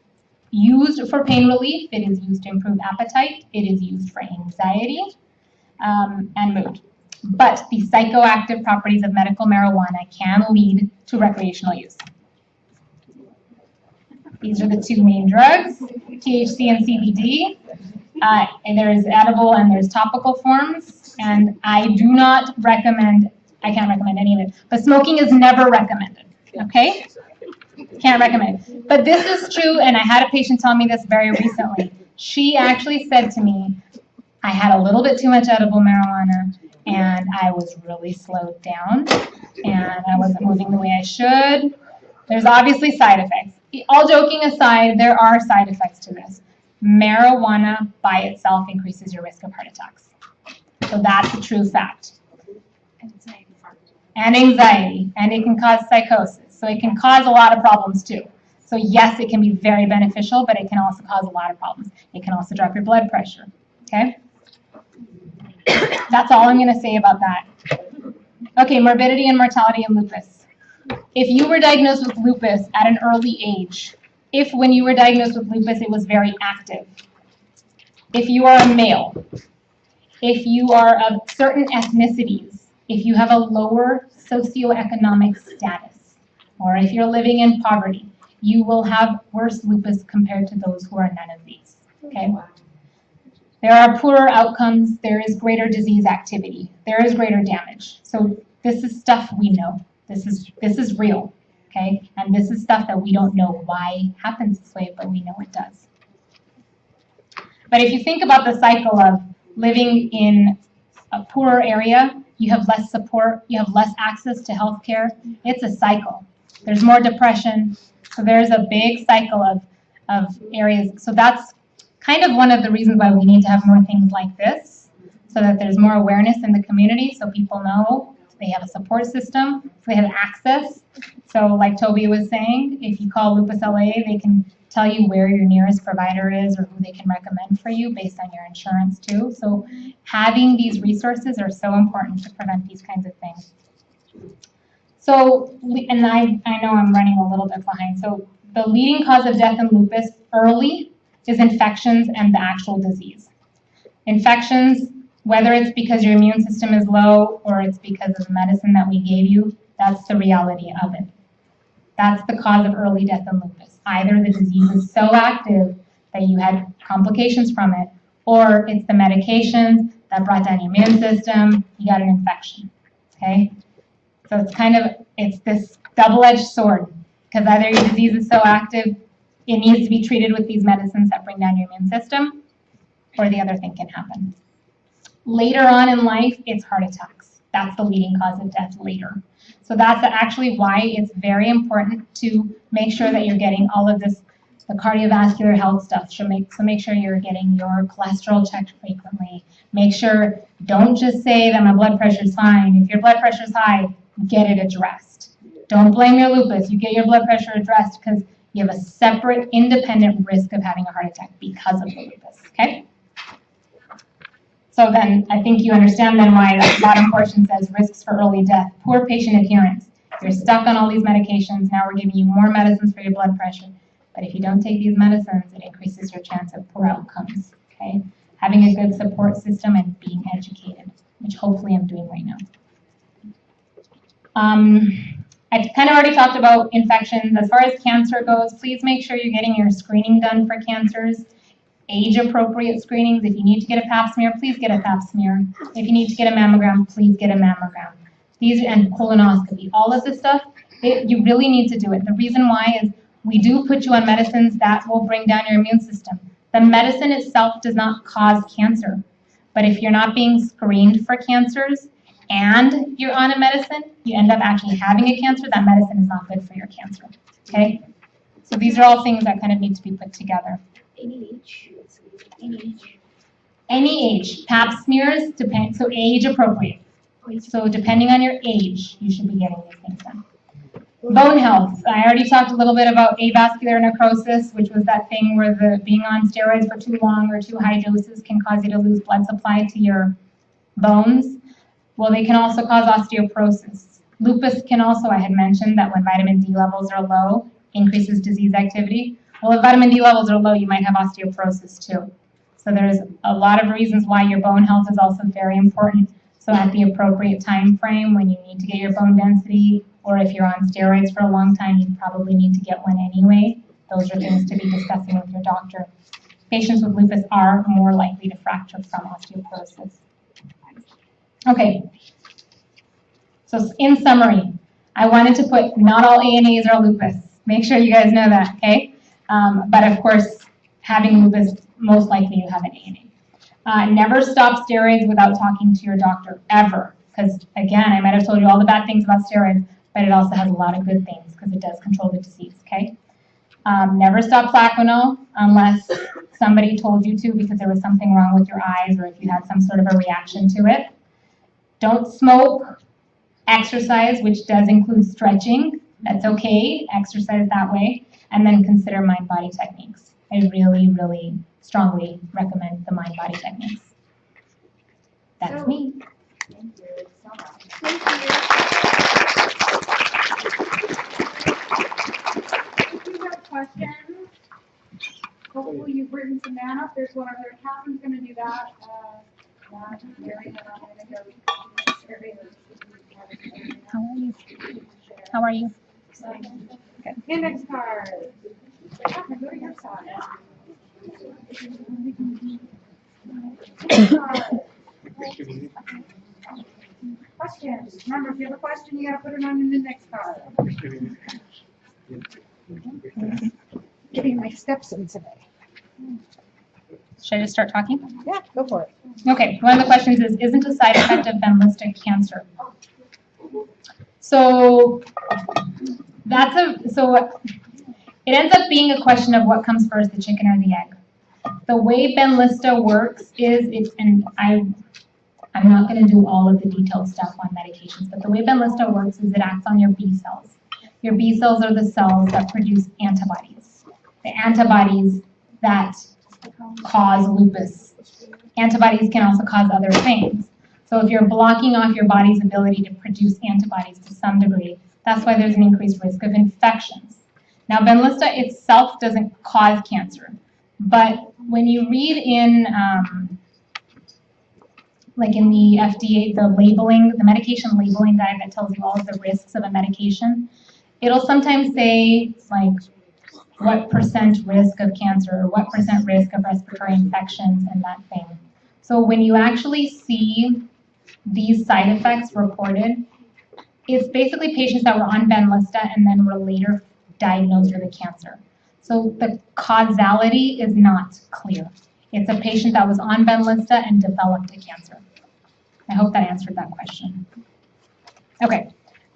used for pain relief. It is used to improve appetite. It is used for anxiety and mood. But the psychoactive properties of medical marijuana can lead to recreational use. These are the two main drugs, THC and CBD. And there's edible and there's topical forms. And I do not recommend, I can't recommend any of it, but smoking is never recommended, okay? Can't recommend it. But this is true, and I had a patient tell me this very recently. She actually said to me, I had a little bit too much edible marijuana, and I was really slowed down, and I wasn't moving the way I should. There's obviously side effects. All joking aside, there are side effects to this. Marijuana by itself increases your risk of heart attacks. So that's a true fact. And anxiety, and it can cause psychosis. So it can cause a lot of problems too. So yes, it can be very beneficial, but it can also cause a lot of problems. It can also drop your blood pressure, okay? That's all I'm gonna say about that. Okay, morbidity and mortality in lupus. If you were diagnosed with lupus at an early age, if when you were diagnosed with lupus it was very active, if you are a male, if you are of certain ethnicities, if you have a lower socioeconomic status, or if you're living in poverty, you will have worse lupus compared to those who are none of these, okay? There are poorer outcomes, there is greater disease activity, there is greater damage. So this is stuff we know. This is real, okay? And this is stuff that we don't know why it happens this way, but we know it does. But if you think about the cycle of living in a poorer area, you have less support, you have less access to healthcare. It's a cycle. There's more depression, so there's a big cycle of areas. So that's kind of one of the reasons why we need to have more things like this, so that there's more awareness in the community, so people know they have a support system, so they have access. So like Toby was saying, if you call Lupus LA, they can tell you where your nearest provider is or who they can recommend for you based on your insurance too. So having these resources are so important to prevent these kinds of things. So, and I know I'm running a little bit behind. So the leading cause of death in lupus early is infections and the actual disease. Infections, whether it's because your immune system is low or it's because of the medicine that we gave you, that's the reality of it. That's the cause of early death in lupus. Either the disease is so active that you had complications from it, or it's the medications that brought down your immune system, you got an infection, okay? So it's this double-edged sword, because either your disease is so active, it needs to be treated with these medicines that bring down your immune system, or the other thing can happen. Later on in life, it's heart attacks. That's the leading cause of death later. So that's actually why it's very important to make sure that you're getting all of this The cardiovascular health stuff, so make sure you're getting your cholesterol checked frequently. Make sure, don't just say that my blood pressure is fine. If your blood pressure is high, get it addressed. Don't blame your lupus. You get your blood pressure addressed because you have a separate, independent risk of having a heart attack because of the lupus, okay? So then, I think you understand then why that bottom portion says risks for early death, poor patient adherence. You're stuck on all these medications, now we're giving you more medicines for your blood pressure. But if you don't take these medicines, it increases your chance of poor outcomes, okay? Having a good support system and being educated, which hopefully I'm doing right now. I kind of already talked about infections. As far as cancer goes, please make sure you're getting your screening done for cancers. Age-appropriate screenings. If you need to get a pap smear, please get a pap smear. If you need to get a mammogram, please get a mammogram. And colonoscopy, all of this stuff, you really need to do it. The reason why is we do put you on medicines that will bring down your immune system. The medicine itself does not cause cancer. But if you're not being screened for cancers and you're on a medicine, you end up actually having a cancer, that medicine is not good for your cancer, okay? So these are all things that kind of need to be put together. Any age. Any age. Pap smears, so age appropriate. So depending on your age, you should be getting these things done. Bone health. I already talked a little bit about avascular necrosis, which was that thing where being on steroids for too long or too high doses can cause you to lose blood supply to your bones. Well, they can also cause osteoporosis. Lupus can also, I had mentioned that when vitamin D levels are low, increases disease activity. Well, if vitamin D levels are low, you might have osteoporosis too. So there's a lot of reasons why your bone health is also very important. So at the appropriate time frame, when you need to get your bone density, or if you're on steroids for a long time, you probably need to get one anyway. Those are things to be discussing with your doctor. Patients with lupus are more likely to fracture from osteoporosis. Okay, so in summary, I wanted to put not all ANAs are lupus. Make sure you guys know that, okay? But of course, having lupus, most likely you have an ANA. Never stop steroids without talking to your doctor, ever. Because again, I might have told you all the bad things about steroids, but it also has a lot of good things because it does control the disease, okay? Never stop Plaquenil unless somebody told you to because there was something wrong with your eyes or if you had some sort of a reaction to it. Don't smoke. Exercise, which does include stretching. That's okay. Exercise that way. And then consider mind-body techniques. I really, really strongly recommend the mind-body techniques. That's me. Thank you so much. Thank you. If you have questions, hopefully you've written some down up. There's one over there. Catherine's going to do that. Mary and I'm going to go. How are you? How are you? Good. Index card. Catherine, go to your side. Index card. Questions. Remember, if you have a question, you got to put it on an index card. Getting my steps in today. Should I just start talking? Yeah, go for it. Okay, one of the questions is, isn't a side effect of Benlysta cancer? So it ends up being a question of what comes first, the chicken or the egg. The way Benlysta works is, I'm not going to do all of the detailed stuff on medications, but the way Benlysta works is it acts on your B cells. Your B cells are the cells that produce antibodies. The antibodies that cause lupus. Antibodies can also cause other things. So if you're blocking off your body's ability to produce antibodies to some degree, that's why there's an increased risk of infections. Now, Benlysta itself doesn't cause cancer, but when you read in, like in the FDA, the labeling, the medication labeling guide that tells you all of the risks of a medication, it'll sometimes say like what % risk of cancer or what % risk of respiratory infections and that thing. So when you actually see these side effects reported, it's basically patients that were on Benlysta and then were later diagnosed with a cancer. So the causality is not clear. It's a patient that was on Benlysta and developed a cancer. I hope that answered that question. Okay,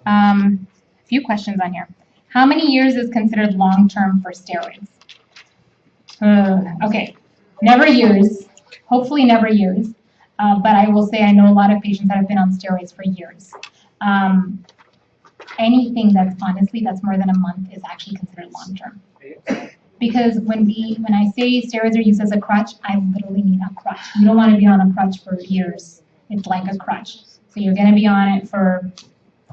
a few questions on here. How many years is considered long-term for steroids? Okay, never use, hopefully never use, but I will say I know a lot of patients that have been on steroids for years. Anything that's honestly, that's more than a month is actually considered long-term. Because when I say steroids are used as a crutch, I literally mean a crutch. You don't want to be on a crutch for years. It's like a crutch. So you're going to be on it for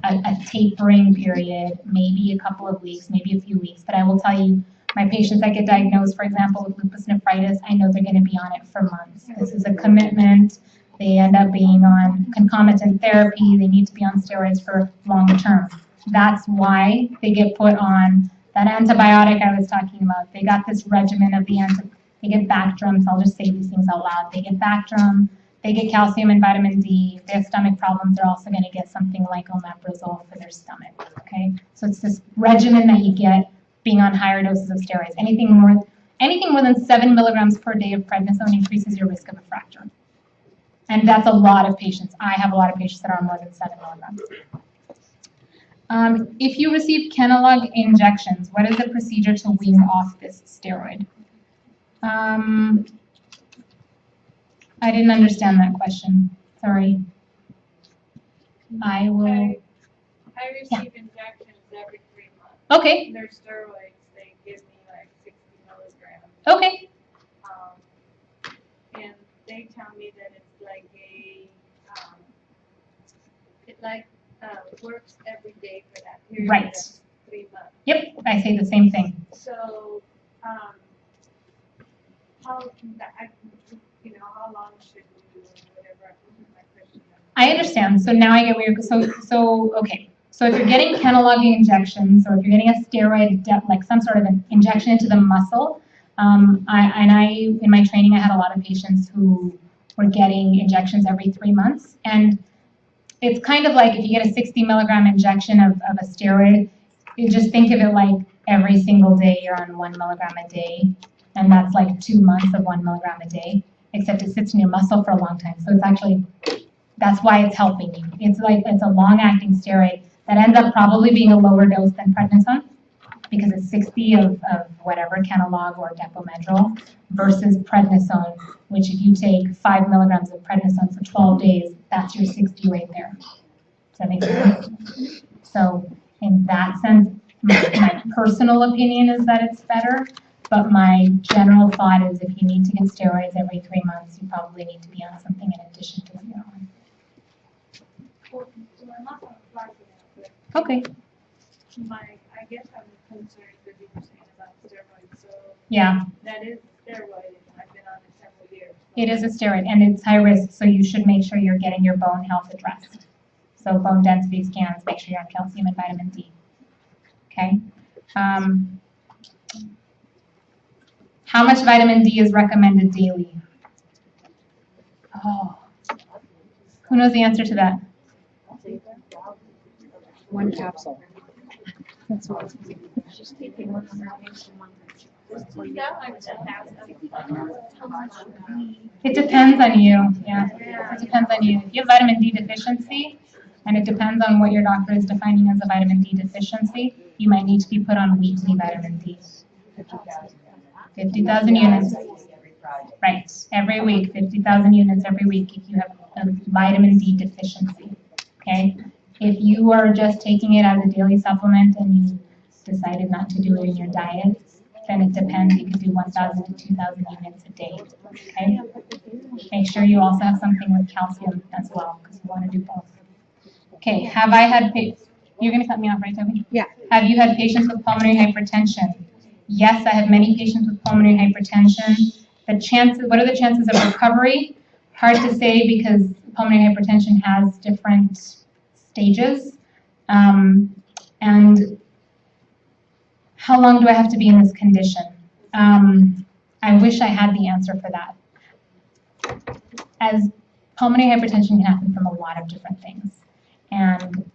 a tapering period, maybe a couple of weeks, maybe a few weeks. But I will tell you, my patients that get diagnosed, for example, with lupus nephritis, I know they're going to be on it for months. This is a commitment. They end up being on concomitant therapy. They need to be on steroids for long term. That's why they get put on that antibiotic I was talking about. They got this regimen of they get Bactrim, so I'll just say these things out loud. They get Bactrim, they get calcium and vitamin D. If they have stomach problems, they're also going to get something like omeprazole for their stomach, okay? So it's this regimen that you get being on higher doses of steroids. Anything more than 7 milligrams per day of prednisone increases your risk of a fracture. And that's a lot of patients. I have a lot of patients that are on more than 7 milligrams. If you receive Kenalog injections, what is the procedure to wean off this steroid? I didn't understand that question. Sorry. I will. I receive injections every 3 months. Okay. They're steroids. They give me like 60 milligrams. Okay. And they tell me that it's like works every day for that period. Right. Of 3 months. Yep. I say the same thing. So, how long should we do whatever? My question. I understand. So now I get where you're, okay. So if you're getting Kenalog injections, or if you're getting a steroid, like some sort of an injection into the muscle, in my training, I had a lot of patients who were getting injections every 3 months. And it's kind of like if you get a 60 milligram injection of a steroid, you just think of it like every single day you're on 1 milligram a day. And that's like 2 months of 1 milligram a day, except it sits in your muscle for a long time. So it's actually, that's why it's helping you. It's a long-acting steroid that ends up probably being a lower dose than prednisone, because it's 60 of whatever, Kenalog or Depomedrol, versus prednisone, which if you take 5 milligrams of prednisone for 12 days, that's your 60 right there. Does that make sense? So in that sense, my personal opinion is that it's better, but my general thought is if you need to get steroids every 3 months, you probably need to be on something in addition to what you're on. Well, I'm not going to apply for that, Okay. but I guess I'm concerned with you were saying about steroids. So Yeah. that is steroid, and I've been on it several years. It is a steroid, and it's high risk, so you should make sure you're getting your bone health addressed. So bone density scans, make sure you're on calcium and vitamin D. Okay? How much vitamin D is recommended daily? Oh. Who knows the answer to that? 1 capsule. Just taking 100 grams a month. How much would be? It depends on you, yeah. It depends on you. If you have vitamin D deficiency, and it depends on what your doctor is defining as a vitamin D deficiency, you might need to be put on weekly vitamin D. 50,000 units. Right, every week, 50,000 units every week if you have a vitamin D deficiency, okay? If you are just taking it as a daily supplement and you decided not to do it in your diet, then it depends. You could do 1,000 to 2,000 units a day, okay? Make sure you also have something with calcium as well, because you want to do both. Okay, have I had, you're going to cut me off, right, Toby? Yeah. Have you had patients with pulmonary hypertension? Yes, I have many patients with pulmonary hypertension. The chances, what are the chances of recovery? Hard to say because pulmonary hypertension has different stages. And how long do I have to be in this condition? I wish I had the answer for that. As pulmonary hypertension can happen from a lot of different things. And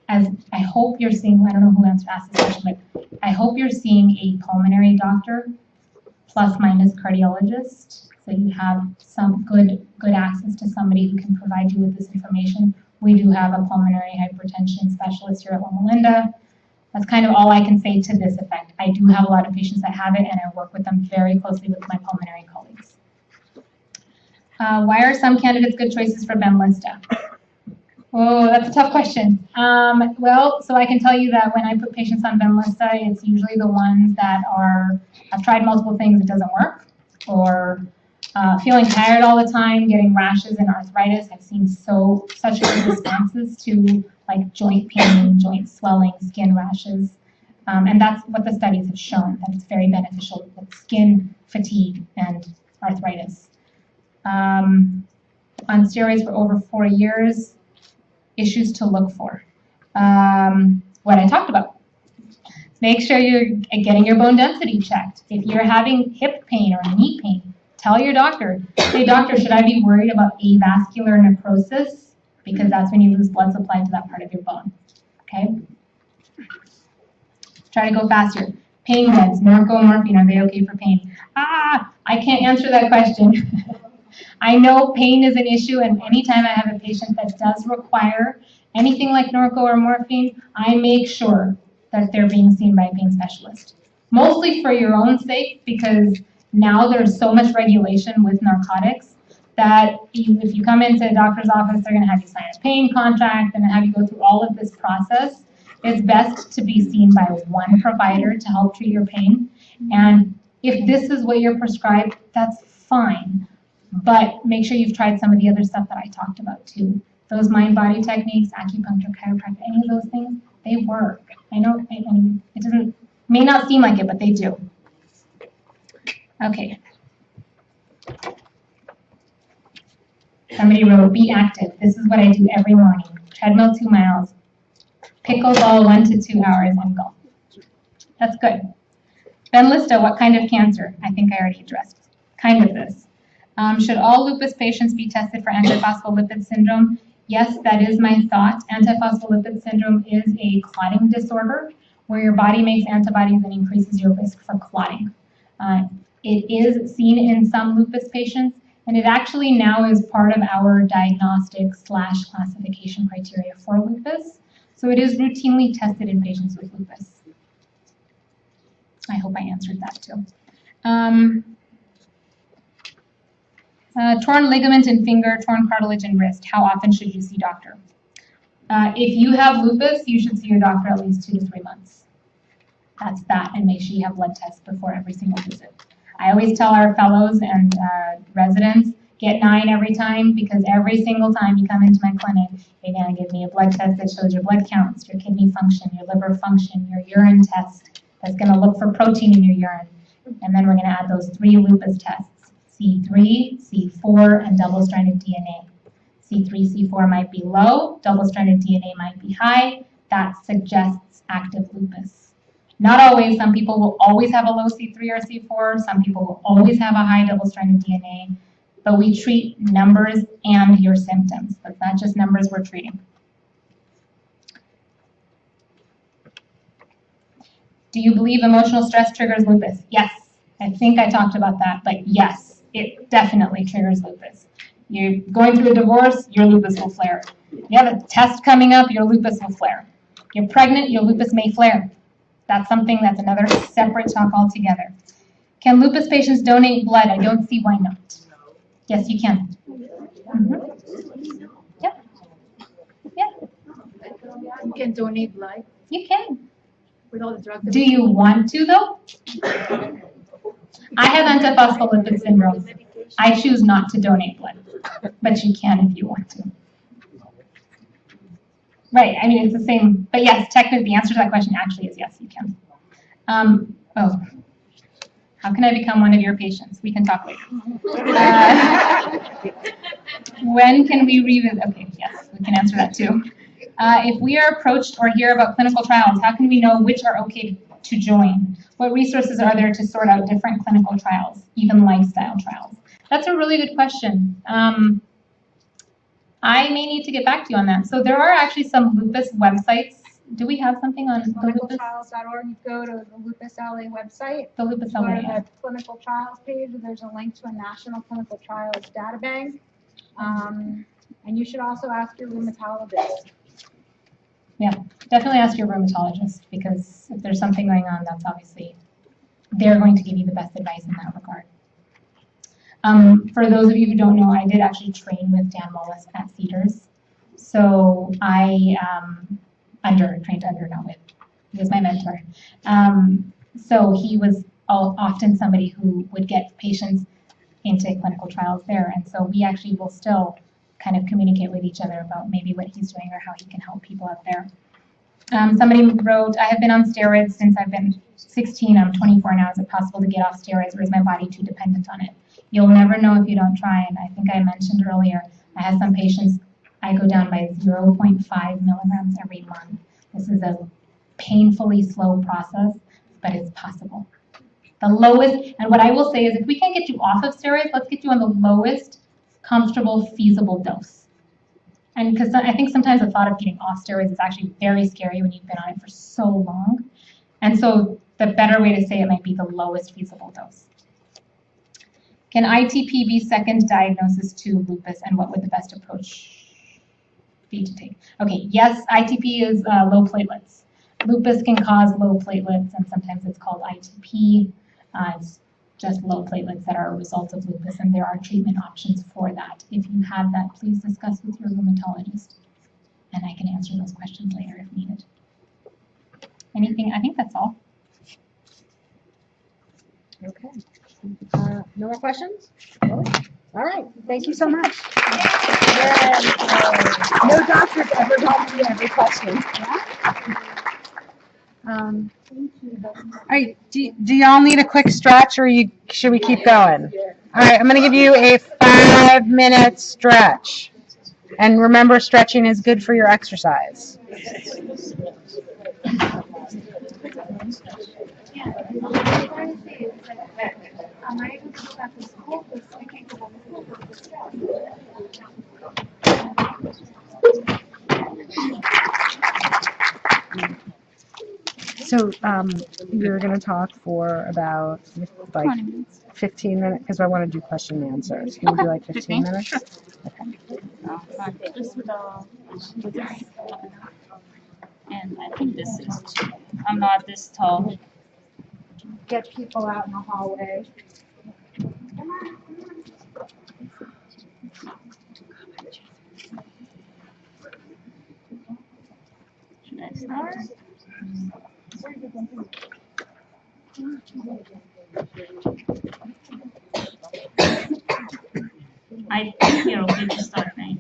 as I hope you're seeing, I don't know who asked this question, but I hope you're seeing a pulmonary doctor plus minus cardiologist. So you have some good access to somebody who can provide you with this information. We do have a pulmonary hypertension specialist here at Loma Linda. That's kind of all I can say to this effect. I do have a lot of patients that have it, and I work with them very closely with my pulmonary colleagues. Why are some candidates good choices for Benlysta? Oh, that's a tough question. Well, so I can tell you that when I put patients on Benlysta, it's usually the ones that have tried multiple things, it doesn't work, or feeling tired all the time, getting rashes and arthritis. I've seen such good responses to like joint pain, joint swelling, skin rashes. And that's what the studies have shown, that it's very beneficial with skin fatigue and arthritis. On steroids for over 4 years, issues to look for. What I talked about. Make sure you're getting your bone density checked. If you're having hip pain or knee pain, tell your doctor, hey doctor, should I be worried about avascular necrosis? Because that's when you lose blood supply to that part of your bone, okay? Try to go faster. Pain meds, Norco, morphine, are they okay for pain? I can't answer that question. I know pain is an issue, and anytime I have a patient that does require anything like Norco or morphine, I make sure that they're being seen by a pain specialist. Mostly for your own sake, because now there's so much regulation with narcotics that if you come into a doctor's office, they're going to have you sign a pain contract and have you go through all of this process. It's best to be seen by one provider to help treat your pain. And if this is what you're prescribed, that's fine. But make sure you've tried some of the other stuff that I talked about too. Those mind-body techniques, acupuncture, chiropractic, any of those things, they work. I know, I mean, it may not seem like it, but they do. Okay. Somebody wrote, be active. This is what I do every morning. Treadmill 2 miles. Pickleball 1 to 2 hours and golf. That's good. Benlysta, what kind of cancer? I think I already addressed kind of this. Should all lupus patients be tested for antiphospholipid syndrome? Yes, that is my thought. Antiphospholipid syndrome is a clotting disorder where your body makes antibodies and increases your risk for clotting. It is seen in some lupus patients, and it actually now is part of our diagnostic / classification criteria for lupus. So it is routinely tested in patients with lupus. I hope I answered that too. Torn ligament in finger, torn cartilage in wrist. How often should you see doctor? If you have lupus, you should see your doctor at least 2 to 3 months. That's that, and make sure you have blood tests before every single visit. I always tell our fellows and residents, get 9 every time, because every single time you come into my clinic, you're going to give me a blood test that shows your blood counts, your kidney function, your liver function, your urine test that's going to look for protein in your urine. And then we're going to add those 3 lupus tests. C3, C4, and double-stranded DNA. C3, C4 might be low, double-stranded DNA might be high. That suggests active lupus. Not always. Some people will always have a low C3 or C4. Some people will always have a high double-stranded DNA. But we treat numbers and your symptoms. That's not just numbers we're treating. Do you believe emotional stress triggers lupus? Yes. I think I talked about that, but yes. It definitely triggers lupus. You're going through a divorce, your lupus will flare. You have a test coming up, your lupus will flare. You're pregnant, your lupus may flare. That's another separate talk altogether. Can lupus patients donate blood? I don't see why not. Yes, you can. Yep. Yeah. You can donate blood You can. with all the drugs. Do you want to though? I have antiphospholipid syndrome. I choose not to donate blood, but you can if you want to. Right, I mean, it's the same, but yes, technically the answer to that question actually is yes, you can. How can I become one of your patients? We can talk later. When can we revisit? Okay, yes, we can answer that too. If we are approached or hear about clinical trials, how can we know which are okay to join? What resources are there to sort out different clinical trials, even lifestyle trials? That's a really good question. I may need to get back to you on that. So there are actually some lupus websites. Do we have something on the lupus? Clinicaltrials.org. You go to the Lupus LA website. The lupus Go LA, to yeah. the clinical trials page, and there's a link to a national clinical trials data bank. And you should also ask your rheumatologist. Yeah, definitely ask your rheumatologist, because if there's something going on, that's obviously, they're going to give you the best advice in that regard. For those of you who don't know, I did actually train with Dan Mullis at Cedars. So I trained under, not with. He was my mentor. So he was often somebody who would get patients into clinical trials there. And so we actually will still kind of communicate with each other about maybe what he's doing or how he can help people out there. Somebody wrote, I have been on steroids since I've been 16. I'm 24 now. Is it possible to get off steroids, or is my body too dependent on it? You'll never know if you don't try. And I think I mentioned earlier, I have some patients, I go down by 0.5 milligrams every month. This is a painfully slow process, but it's possible. The lowest, and what I will say is, if we can get you off of steroids, let's get you on the lowest comfortable, feasible dose. And because I think sometimes the thought of getting off steroids is actually very scary when you've been on it for so long. And so the better way to say it might be the lowest feasible dose. Can ITP be second diagnosis to lupus, and what would the best approach be to take? Okay, yes, ITP is low platelets. Lupus can cause low platelets, and sometimes it's called ITP. It's just low platelets that are a result of lupus, and there are treatment options for that. If you have that, please discuss with your rheumatologist, and I can answer those questions later if needed. Anything? I think that's all. Okay. No more questions? All right. Thank you so much. No doctor's ever helped me every question. All right, do y'all need a quick stretch, or should we keep going? All right, I'm going to give you a 5-minute stretch. And remember, stretching is good for your exercise. Am I able to go back to school? Because I can't go back to school for the stress. So you're going to talk for about like 15 minutes, because I want to do question and answers. Can you do like 15 minutes? Sure. Okay. Just with and I think this is too. I'm not this tall. Get people out in the hallway. Should I start? I think you're okay to start, right?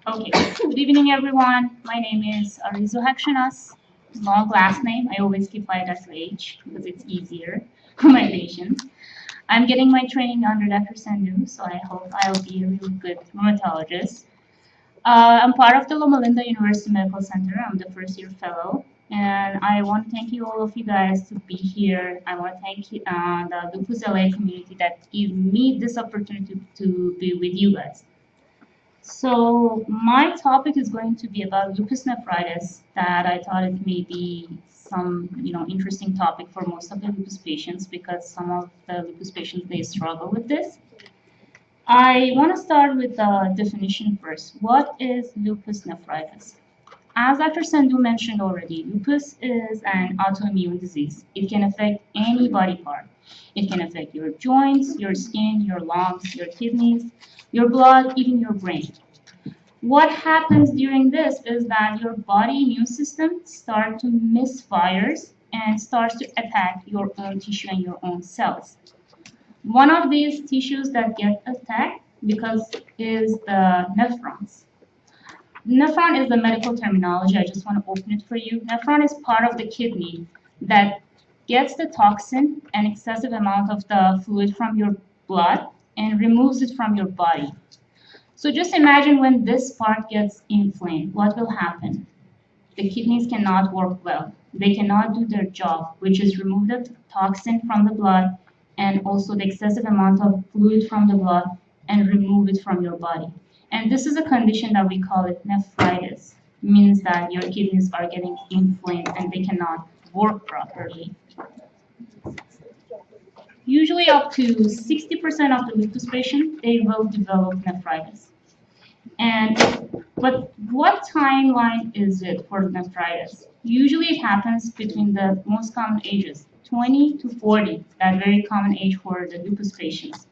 Okay. Good evening, everyone. My name is Arizu Hakshanas. Long last name. I always keep my letter H because it's easier for my patients. I'm getting my training under Dr. Sandhu, so I hope I'll be a really good rheumatologist. I'm part of the Loma University Medical Center. I'm the first-year fellow, and I want to thank you all of you guys to be here. I want to thank you, the Lupus LA community that gave me this opportunity to be with you guys. So my topic is going to be about lupus nephritis, that I thought it may be some interesting topic for most of the lupus patients, because some of the lupus patients, they struggle with this. I want to start with the definition first. What is lupus nephritis? As Dr. Sandhu mentioned already, lupus is an autoimmune disease. It can affect any body part. It can affect your joints, your skin, your lungs, your kidneys, your blood, even your brain. What happens during this is that your body immune system starts to misfires and starts to attack your own tissue and your own cells. One of these tissues that get attacked is the nephrons. Nephron is the medical terminology. I just want to open it for you. Nephron is part of the kidney that gets the toxin and excessive amount of the fluid from your blood and removes it from your body. So just imagine when this part gets inflamed, what will happen? The kidneys cannot work well. They cannot do their job, which is remove the toxin from the blood and also the excessive amount of fluid from the blood and remove it from your body. And this is a condition that we call it nephritis. It means that your kidneys are getting inflamed and they cannot work properly. Usually up to 60% of the lupus patients, they will develop nephritis. But what timeline is it for nephritis? Usually it happens between the most common ages, 20 to 40, that very common age for the lupus patients.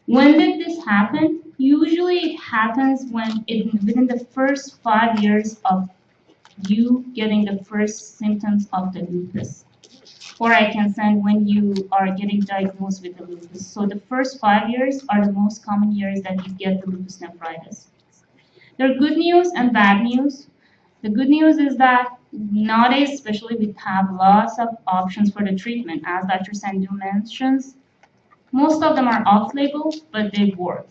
When did this happen? Usually it happens within the first 5 years of you getting the first symptoms of the lupus. Or I can send when you are getting diagnosed with the lupus. So the first 5 years are the most common years that you get the lupus nephritis. There are good news and bad news. The good news is that nowadays, especially, we have lots of options for the treatment. As Dr. Sandhu mentions, most of them are off-label, but they work.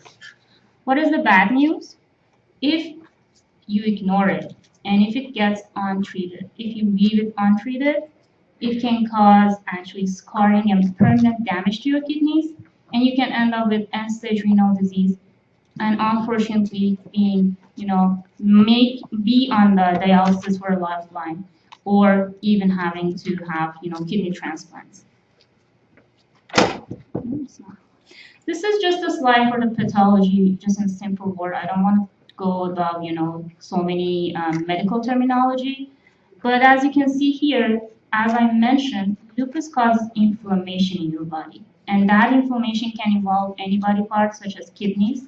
What is the bad news? If you ignore it, and if it gets untreated, if you leave it untreated, it can cause actually scarring and permanent damage to your kidneys, and you can end up with end-stage renal disease, and unfortunately being, be on the dialysis for a lifeline, or even having to have, kidney transplants. This is just a slide for the pathology, just in simple word. I don't want to go about, so many medical terminology, but as you can see here, as I mentioned, lupus causes inflammation in your body, and that inflammation can involve any body part, such as kidneys.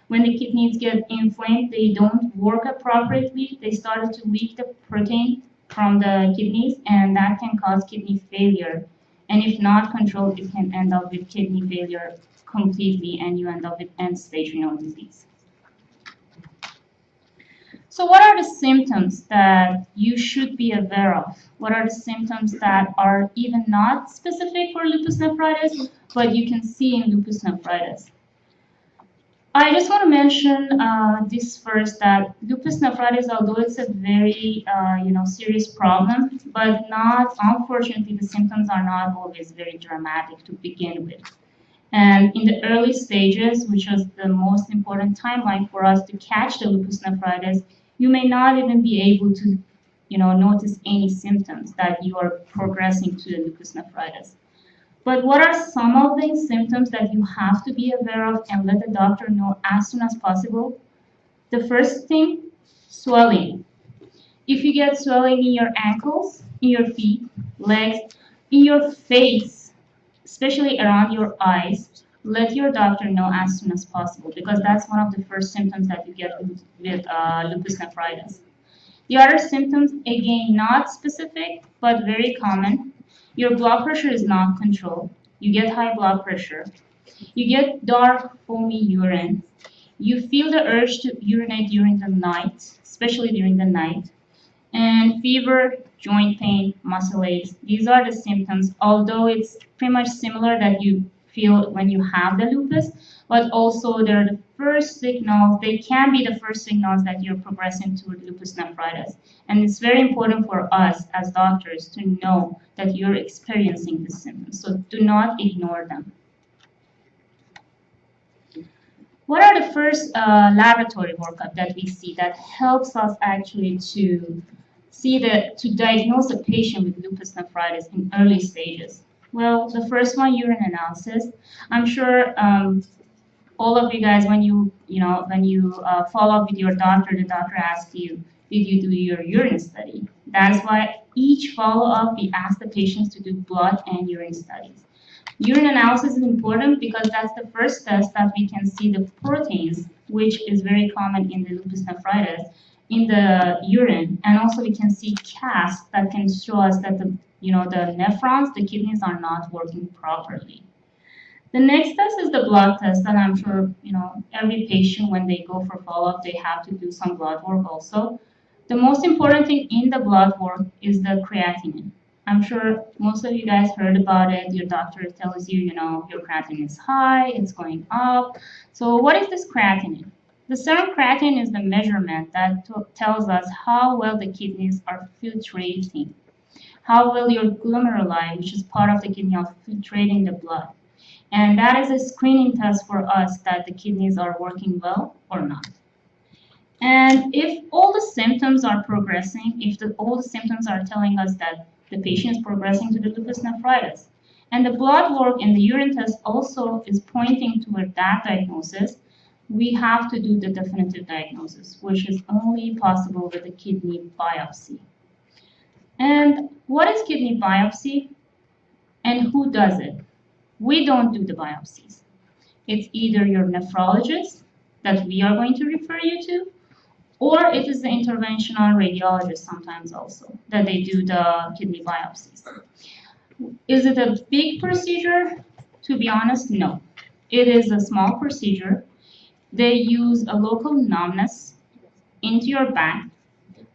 When the kidneys get inflamed, they don't work appropriately. They start to leak the protein from the kidneys, and that can cause kidney failure. And if not controlled, it can end up with kidney failure completely, and you end up with end-stage renal disease. So what are the symptoms that you should be aware of? What are the symptoms that are even not specific for lupus nephritis, but you can see in lupus nephritis? I just want to mention this first, that lupus nephritis, although it's a very serious problem, but unfortunately, the symptoms are not always very dramatic to begin with. And in the early stages, which was the most important timeline for us to catch the lupus nephritis, you may not even be able to, notice any symptoms that you are progressing to the lupus nephritis. But what are some of the symptoms that you have to be aware of and let the doctor know as soon as possible? The first thing, swelling. If you get swelling in your ankles, in your feet, legs, in your face, especially around your eyes, let your doctor know as soon as possible, because that's one of the first symptoms that you get with lupus nephritis. The other symptoms, again, not specific, but very common. Your blood pressure is not controlled. You get high blood pressure. You get dark, foamy urine. You feel the urge to urinate during the night, especially during the night. And fever, joint pain, muscle aches. These are the symptoms, although it's pretty much similar that you feel when you have the lupus, but also they're the first signals, they can be the first signals that you're progressing to lupus nephritis. And it's very important for us as doctors to know that you're experiencing the symptoms, so do not ignore them. What are the first laboratory workup that we see that helps us actually to diagnose a patient with lupus nephritis in early stages? Well, the first one, urine analysis. I'm sure all of you guys, when you follow up with your doctor, the doctor asks you, did you do your urine study? That's why each follow-up, we ask the patients to do blood and urine studies. Urine analysis is important because that's the first test that we can see the proteins, which is very common in the lupus nephritis, in the urine, and also we can see casts that can show us that the nephrons, the kidneys, are not working properly. The next test is the blood test, and I'm sure every patient, when they go for follow-up, they have to do some blood work also. The most important thing in the blood work is the creatinine. I'm sure most of you guys heard about it. Your doctor tells you, your creatinine is high, it's going up. So what is this creatinine? The serum creatinine is the measurement that tells us how well the kidneys are filtrating, how well your glomeruli, which is part of the kidney, are filtrating the blood. And that is a screening test for us that the kidneys are working well or not. And if all the symptoms are progressing, if all the symptoms are telling us that the patient is progressing to the lupus nephritis, and the blood work and the urine test also is pointing toward that diagnosis, we have to do the definitive diagnosis, which is only possible with a kidney biopsy. And what is kidney biopsy? And who does it? We don't do the biopsies. It's either your nephrologist that we are going to refer you to, or it is the interventional radiologist sometimes also, that they do the kidney biopsies. Is it a big procedure? To be honest, no. It is a small procedure. They use a local numbness into your back,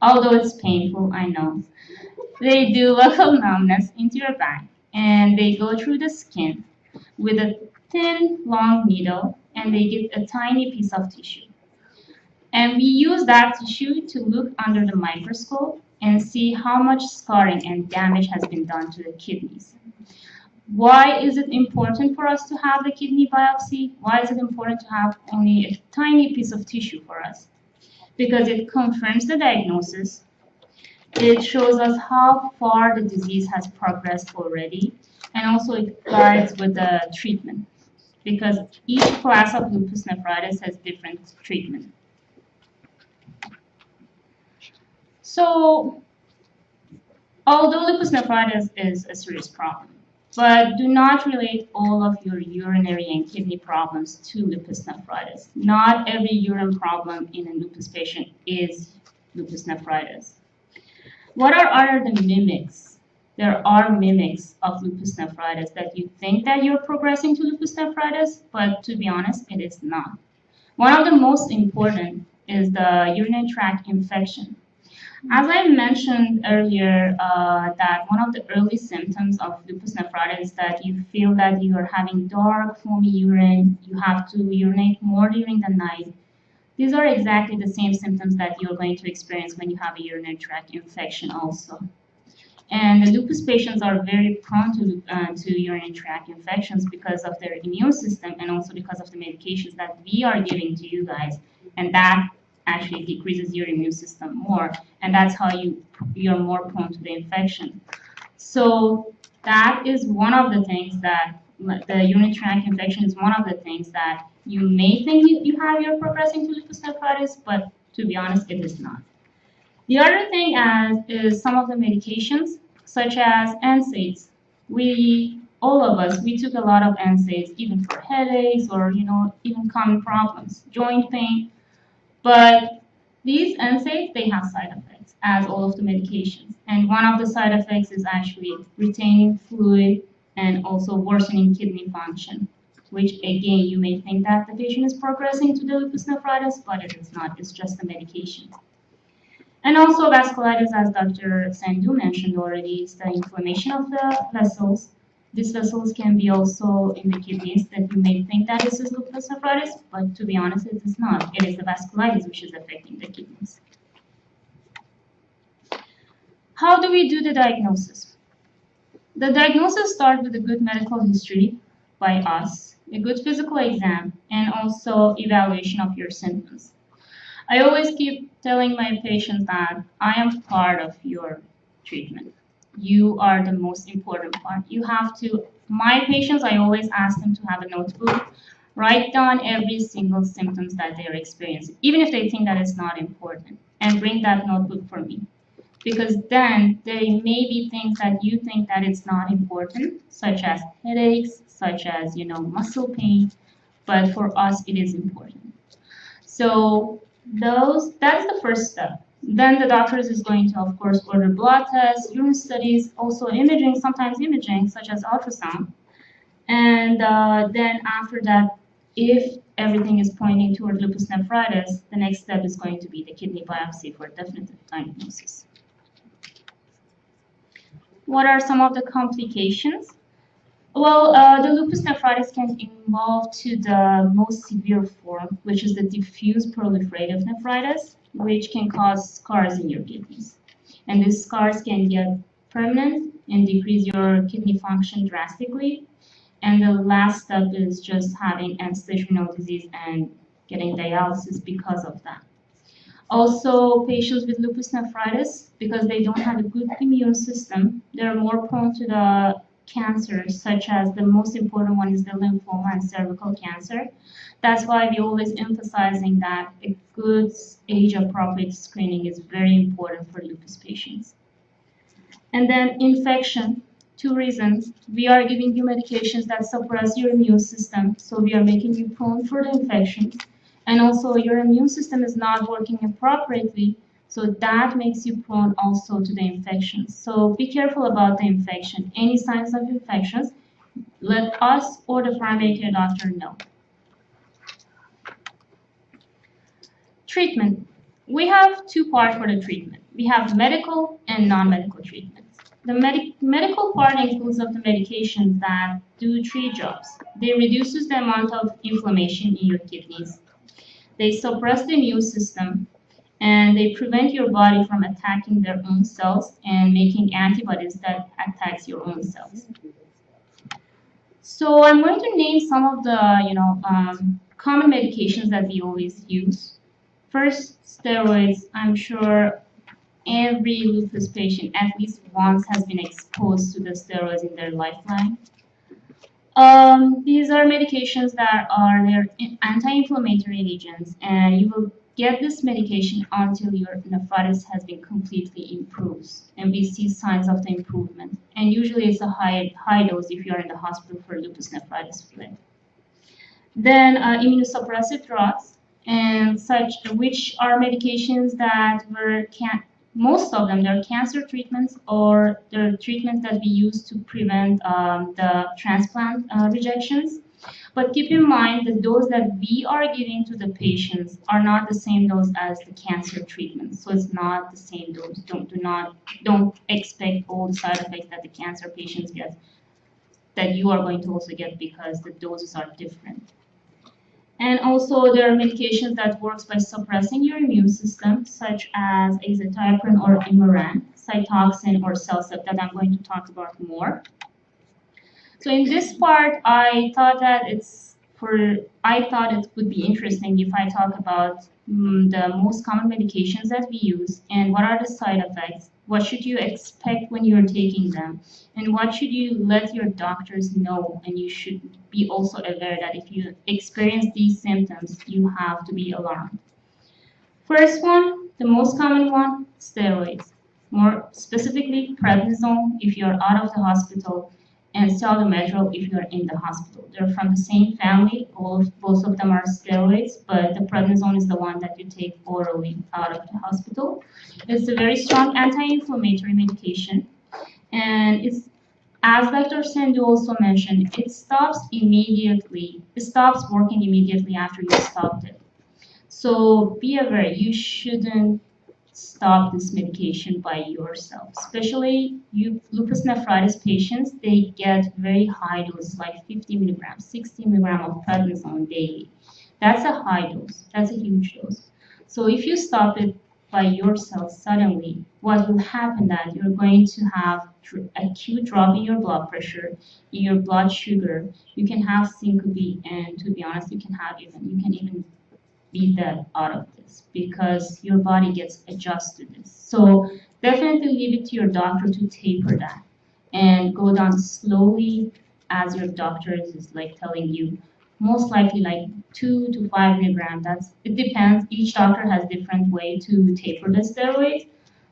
although it's painful, I know. They do local numbness into your back, and they go through the skin with a thin, long needle, and they get a tiny piece of tissue. And we use that tissue to look under the microscope and see how much scarring and damage has been done to the kidneys. Why is it important for us to have the kidney biopsy? Why is it important to have only a tiny piece of tissue for us? Because it confirms the diagnosis. It shows us how far the disease has progressed already, and also it guides with the treatment, because each class of lupus nephritis has different treatment. So, although lupus nephritis is a serious problem, but do not relate all of your urinary and kidney problems to lupus nephritis. Not every urine problem in a lupus patient is lupus nephritis. What are the mimics? There are mimics of lupus nephritis that you think that you're progressing to lupus nephritis, but to be honest, it is not. One of the most important is the urinary tract infection. As I mentioned earlier, that one of the early symptoms of lupus nephritis is that you feel that you are having dark, foamy urine, you have to urinate more during the night. These are exactly the same symptoms that you're going to experience when you have a urinary tract infection also. And the lupus patients are very prone to urinary tract infections because of their immune system and also because of the medications that we are giving to you guys. And that actually decreases your immune system more, and that's how you're more prone to the infection. So that is one of the things that the urinary tract infection is one of the things that you may think you're progressing to lupus nephritis, but to be honest, it is not. The other thing is some of the medications, such as NSAIDs. All of us, we took a lot of NSAIDs, even for headaches or even common problems, joint pain. But these NSAIDs, they have side effects, as all of the medications. And one of the side effects is actually retaining fluid and also worsening kidney function, which again, you may think that the patient is progressing to the lupus nephritis, but it is not. It's just the medication. And also vasculitis, as Dr. Sandhu mentioned already, is the inflammation of the vessels. These vessels can be also in the kidneys that you may think that this is lupus nephritis, but to be honest, it is not. It is the vasculitis which is affecting the kidneys. How do we do the diagnosis? The diagnosis starts with a good medical history by us, a good physical exam, and also evaluation of your symptoms. I always keep telling my patients that I am part of your treatment. You are the most important part. You have to, my patients, I always ask them to have a notebook, write down every single symptoms that they're experiencing, even if they think that it's not important, and bring that notebook for me. Because then there may be things that you think that it's not important, such as headaches, such as, muscle pain, but for us, it is important. So that's the first step. Then the doctor is going to, of course, order blood tests, urine studies, also imaging, sometimes imaging, such as ultrasound. And then after that, if everything is pointing toward lupus nephritis, the next step is going to be the kidney biopsy for definitive diagnosis. What are some of the complications? Well, the lupus nephritis can evolve to the most severe form, which is the diffuse proliferative nephritis, which can cause scars in your kidneys. And these scars can get permanent and decrease your kidney function drastically. And the last step is just having end-stage renal disease and getting dialysis because of that. Also, patients with lupus nephritis, because they don't have a good immune system, they're more prone to the cancers, such as the most important one is the lymphoma and cervical cancer. That's why we're always emphasizing that a good age-appropriate screening is very important for lupus patients. And then infection, 2 reasons. We are giving you medications that suppress your immune system, so we are making you prone for the infections. And also your immune system is not working appropriately, so that makes you prone also to the infections. So be careful about the infection. Any signs of infections, let us or the primary care doctor know. Treatment. We have 2 parts for the treatment. We have medical and non-medical treatments. The medical part includes of the medications that do 3 jobs. They reduces the amount of inflammation in your kidneys. They suppress the immune system, and they prevent your body from attacking their own cells and making antibodies that attacks your own cells. So I'm going to name some of the common medications that we always use. First, steroids. I'm sure every lupus patient at least once has been exposed to the steroids in their lifetime. These are medications that are anti-inflammatory agents, and you will get this medication until your nephritis has been completely improved, and we see signs of the improvement. And usually it's a high dose if you are in the hospital for lupus nephritis flare. Then immunosuppressive drugs, and such, which are medications that most of them, they're cancer treatments or they're treatments that we use to prevent the transplant rejections. But keep in mind the dose that we are giving to the patients are not the same dose as the cancer treatment. So it's not the same dose. Don't expect all the side effects that the cancer patients get that you are going to also get, because the doses are different. And also there are medications that works by suppressing your immune system, such as azathioprine or Imuran, Cytoxan or Cellcept, that I'm going to talk about more. So in this part, I thought it would be interesting if I talk about the most common medications that we use and what are the side effects, what should you expect when you're taking them, and what should you let your doctors know. And you should be also aware that if you experience these symptoms, you have to be alarmed. First one, the most common one, steroids. More specifically, prednisone if you're out of the hospital, and salmeterol if you're in the hospital. They're from the same family. Both of them are steroids, but the prednisone is the one that you take orally out of the hospital. It's a very strong anti-inflammatory medication, and it's, as Dr. Sandhu also mentioned, it stops immediately. It stops working immediately after you stopped it. So be aware, you shouldn't stop this medication by yourself. Especially you lupus nephritis patients, they get very high doses, like 50 milligrams, 60 milligrams of prednisone daily. That's a high dose. That's a huge dose. So if you stop it by yourself suddenly, what will happen that you're going to have acute drop in your blood pressure, in your blood sugar. You can have syncope, and to be honest, you can even be dead out of this, because your body gets adjusted to this. So definitely leave it to your doctor to taper that and go down slowly as your doctor is like telling you. Most likely like 2 to 5 milligrams. It depends. Each doctor has different way to taper the steroids.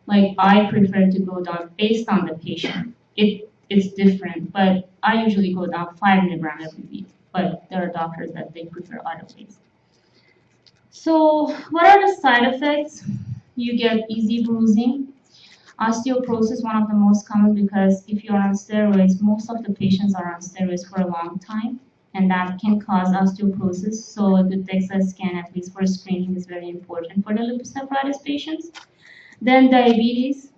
Like I prefer to go down based on the patient. It's different, but I usually go down 5 milligrams every week. But there are doctors that they prefer other ways. So what are the side effects? You get easy bruising. Osteoporosis, one of the most common, because if you're on steroids, most of the patients are on steroids for a long time, and that can cause osteoporosis. So a good DEXA scan, at least for screening, is very important for the lupus nephritis patients. Then diabetes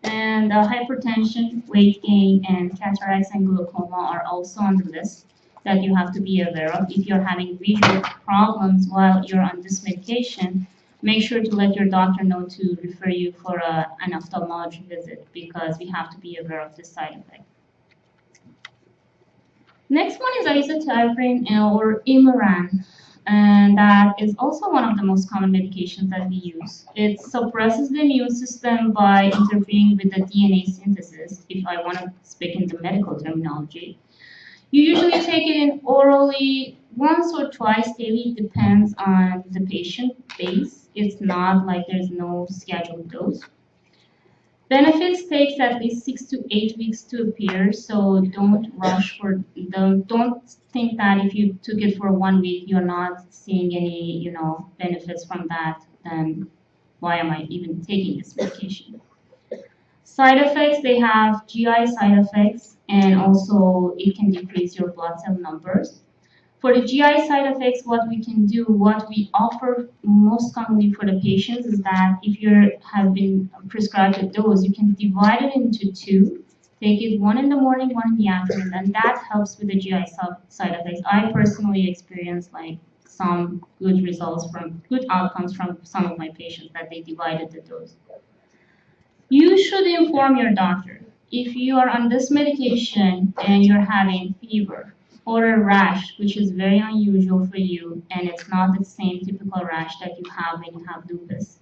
and hypertension, weight gain, and cataracts and glaucoma are also on the list that you have to be aware of. If you're having visual problems while you're on this medication, make sure to let your doctor know to refer you for an ophthalmology visit, because we have to be aware of this side effect. Next one is azathioprine or Imuran. and that is also one of the most common medications that we use. It suppresses the immune system by interfering with the DNA synthesis, if I want to speak in the medical terminology. You usually take it in orally once or twice daily, depends on the patient base. It's not like there's no scheduled dose. Benefits takes at least 6 to 8 weeks to appear, so don't rush for don't think that if you took it for 1 week you're not seeing any benefits from that, then why am I even taking this medication? Side effects, they have GI side effects, and also it can decrease your blood cell numbers. For the GI side effects, what we offer most commonly for the patients is that if you have been prescribed a dose, you can divide it into 2. Take it 1 in the morning, 1 in the afternoon, and that helps with the GI side effects. I personally experienced some good outcomes from some of my patients that they divided the dose. You should inform your doctor. If you are on this medication and you're having fever, or a rash, which is very unusual for you, and it's not the same typical rash that you have when you have lupus.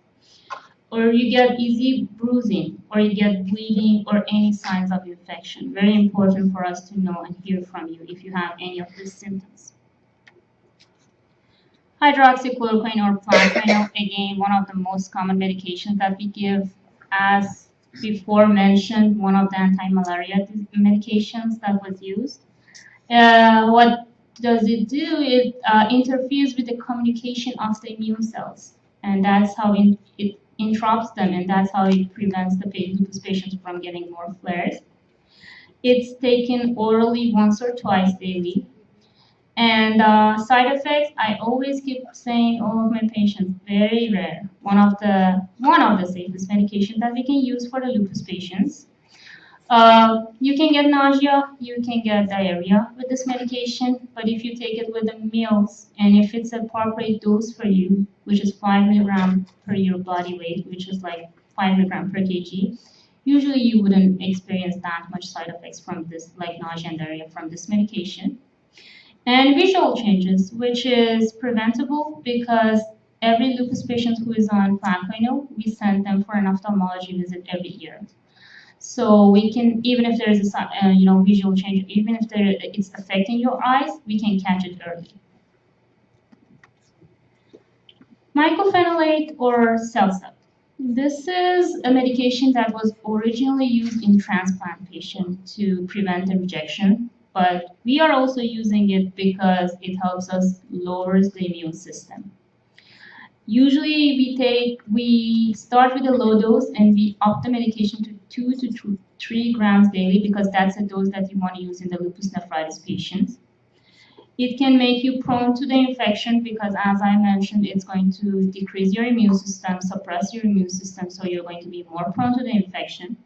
Or you get easy bruising, or you get bleeding, or any signs of infection. Very important for us to know and hear from you if you have any of these symptoms. Hydroxychloroquine or plaquenil, again, one of the most common medications that we give. As before mentioned, one of the anti-malaria medications that was used. What does it do? It interferes with the communication of the immune cells, and that's how it interrupts them, and that's how it prevents the lupus patients from getting more flares. It's taken orally once or twice daily. And side effects, I always keep saying all of my patients, very rare. One of the safest medications that we can use for the lupus patients. You can get nausea, you can get diarrhea with this medication, but if you take it with the meals, and if it's an appropriate dose for you, which is 5 milligrams per your body weight, which is like 5 milligrams per kg, usually you wouldn't experience that much side effects from this, like nausea and diarrhea from this medication. And visual changes, which is preventable because every lupus patient who is on plaquenil, we send them for an ophthalmology visit every year. So we can, even if there is a visual change, even if it's affecting your eyes, we can catch it early. Mycophenolate or Celsep. This is a medication that was originally used in transplant patients to prevent the rejection, but we are also using it because it helps us lower the immune system. Usually we start with a low dose and we up the medication to 2 to 3 grams daily because that's the dose that you want to use in the lupus nephritis patients. It can make you prone to the infection because, as I mentioned, it's going to decrease your immune system, suppress your immune system, so you're going to be more prone to the infection.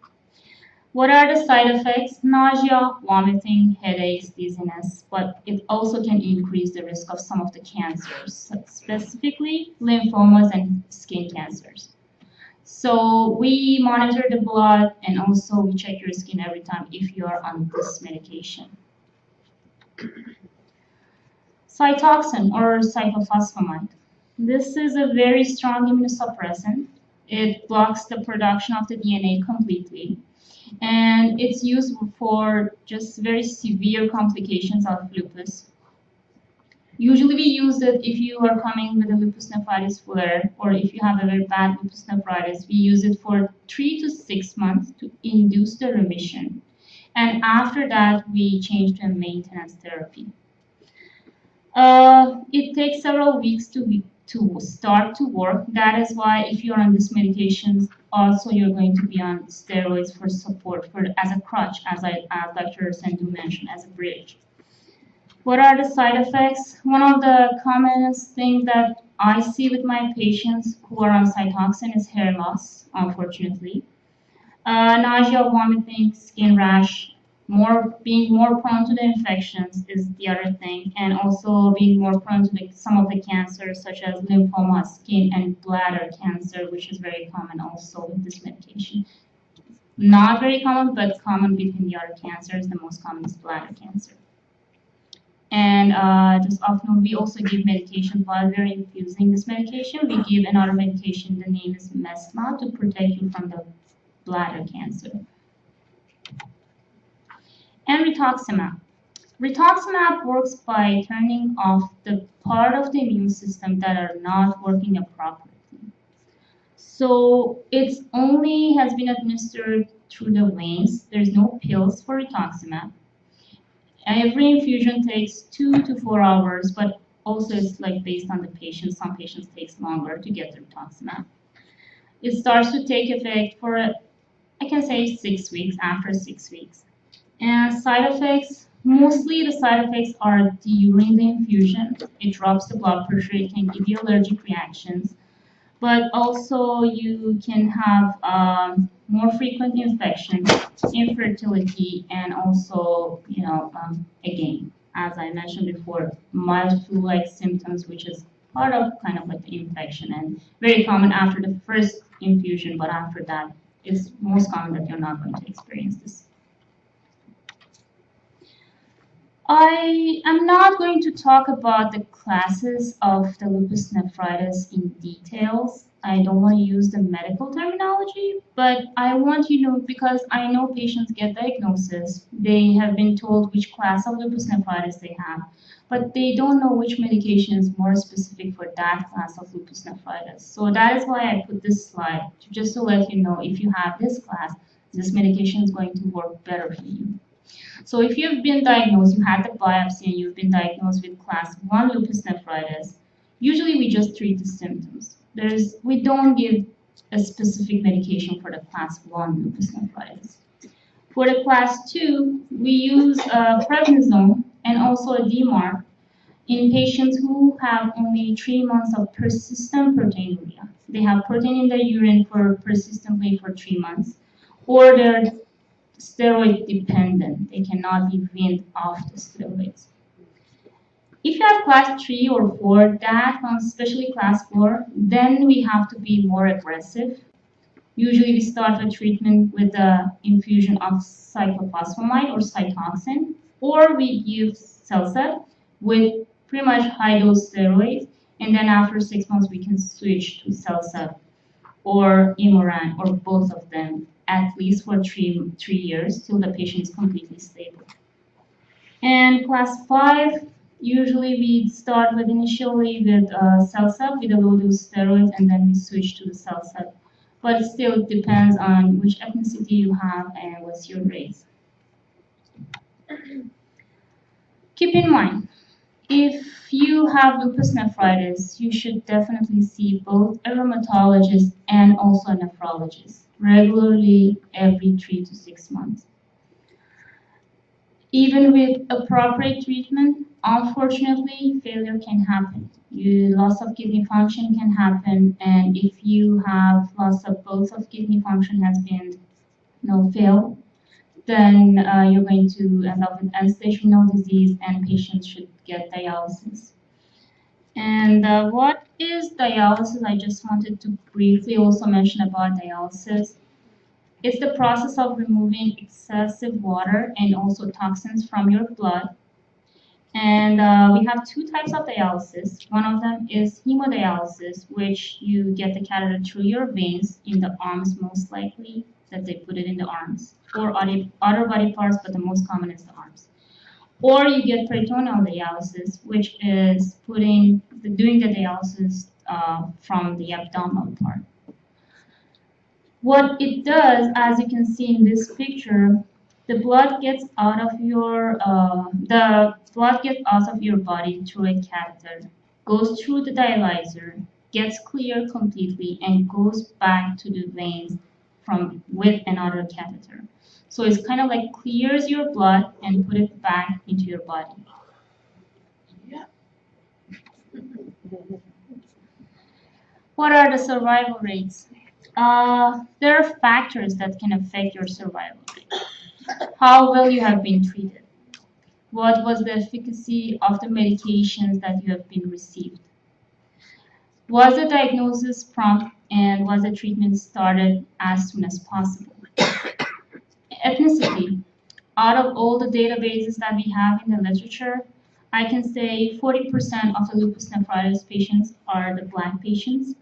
What are the side effects? Nausea, vomiting, headaches, dizziness, but it also can increase the risk of some of the cancers, specifically lymphomas and skin cancers. So we monitor the blood and also we check your skin every time if you're on this medication. Cytoxin or cyclophosphamide. This is a very strong immunosuppressant. It blocks the production of the DNA completely. And it's used for just very severe complications of lupus. Usually we use it if you are coming with a lupus nephritis flare or if you have a very bad lupus nephritis. We use it for 3 to 6 months to induce the remission. And after that, we change to a maintenance therapy. It takes several weeks to start to work. That is why if you're on this medication, also you're going to be on steroids for support, as a crutch, as Dr. Sandhu mentioned, as a bridge. What are the side effects? One of the commonest things that I see with my patients who are on Cytoxin is hair loss, unfortunately. Nausea, vomiting, skin rash, being more prone to the infections is the other thing, and also being more prone to some of the cancers such as lymphoma, skin, and bladder cancer, which is very common also with this medication. Not very common, but common between the other cancers. The most common is bladder cancer. And just often we also give medication while we're infusing this medication. We give another medication, the name is Mesma, to protect you from the bladder cancer. And rituximab. Rituximab works by turning off the part of the immune system that are not working appropriately. So it's only has been administered through the veins. There's no pills for rituximab. Every infusion takes 2 to 4 hours, but also it's like based on the patient. Some patients takes longer to get the rituximab. It starts to take effect for, I can say 6 weeks, after 6 weeks. And side effects, mostly the side effects are during the infusion. It drops the blood pressure, it can give you allergic reactions, but also you can have more frequent infections, infertility, and also, again, as I mentioned before, mild flu-like symptoms, which is part of kind of like the infection and very common after the first infusion, but after that, it's most common that you're not going to experience this. I am not going to talk about the classes of the lupus nephritis in details. I don't want to use the medical terminology, but I want you to know, because I know patients get diagnosis, they have been told which class of lupus nephritis they have, but they don't know which medication is more specific for that class of lupus nephritis. So that is why I put this slide, just to let you know if you have this class, this medication is going to work better for you. So if you've been diagnosed, you had the biopsy and you've been diagnosed with class 1 lupus nephritis, usually we just treat the symptoms. We don't give a specific medication for the class 1 lupus nephritis. For the class 2, we use prednisone and also a DMARD in patients who have only 3 months of persistent proteinuria. They have protein in their urine persistently for 3 months, or they're steroid dependent. They cannot be weaned off the steroids. If you have class 3 or 4, that comes, especially class 4, then we have to be more aggressive. Usually we start the treatment with the infusion of cyclophosphamide or Cytoxan, or we give CellCept with pretty much high dose steroids, and then after 6 months we can switch to CellCept or Imuran or both of them, at least for 3 years till the patient is completely stable. And class 5, usually we start with initially with CellCept with a low dose steroids, and then we switch to the CellCept. But it still depends on which ethnicity you have and what's your race. Keep in mind, if you have lupus nephritis, you should definitely see both a rheumatologist and also a nephrologist regularly every 3 to 6 months. Even with appropriate treatment, unfortunately, failure can happen. Loss of kidney function can happen, and if you have loss of both of kidney function has been failed, then you're going to end up with end-stage renal disease, and patients should get dialysis. And what is dialysis? I just wanted to briefly also mention about dialysis. It's the process of removing excessive water and also toxins from your blood. And we have 2 types of dialysis. One of them is hemodialysis, which you get the catheter through your veins in the arms, most likely that they put it in the arms, or other body parts, but the most common is the arms. Or you get peritoneal dialysis, which is doing the dialysis from the abdominal part. What it does, as you can see in this picture, the blood gets out of your body through a catheter, goes through the dialyzer, gets cleared completely, and goes back to the veins with another catheter. So it's kind of like clears your blood and put it back into your body. What are the survival rates? There are factors that can affect your survival rate. How well you have been treated. What was the efficacy of the medications that you have been received? Was the diagnosis prompt, and was the treatment started as soon as possible? Ethnicity. Out of all the databases that we have in the literature, I can say 40% of the lupus nephritis patients are the Black patients,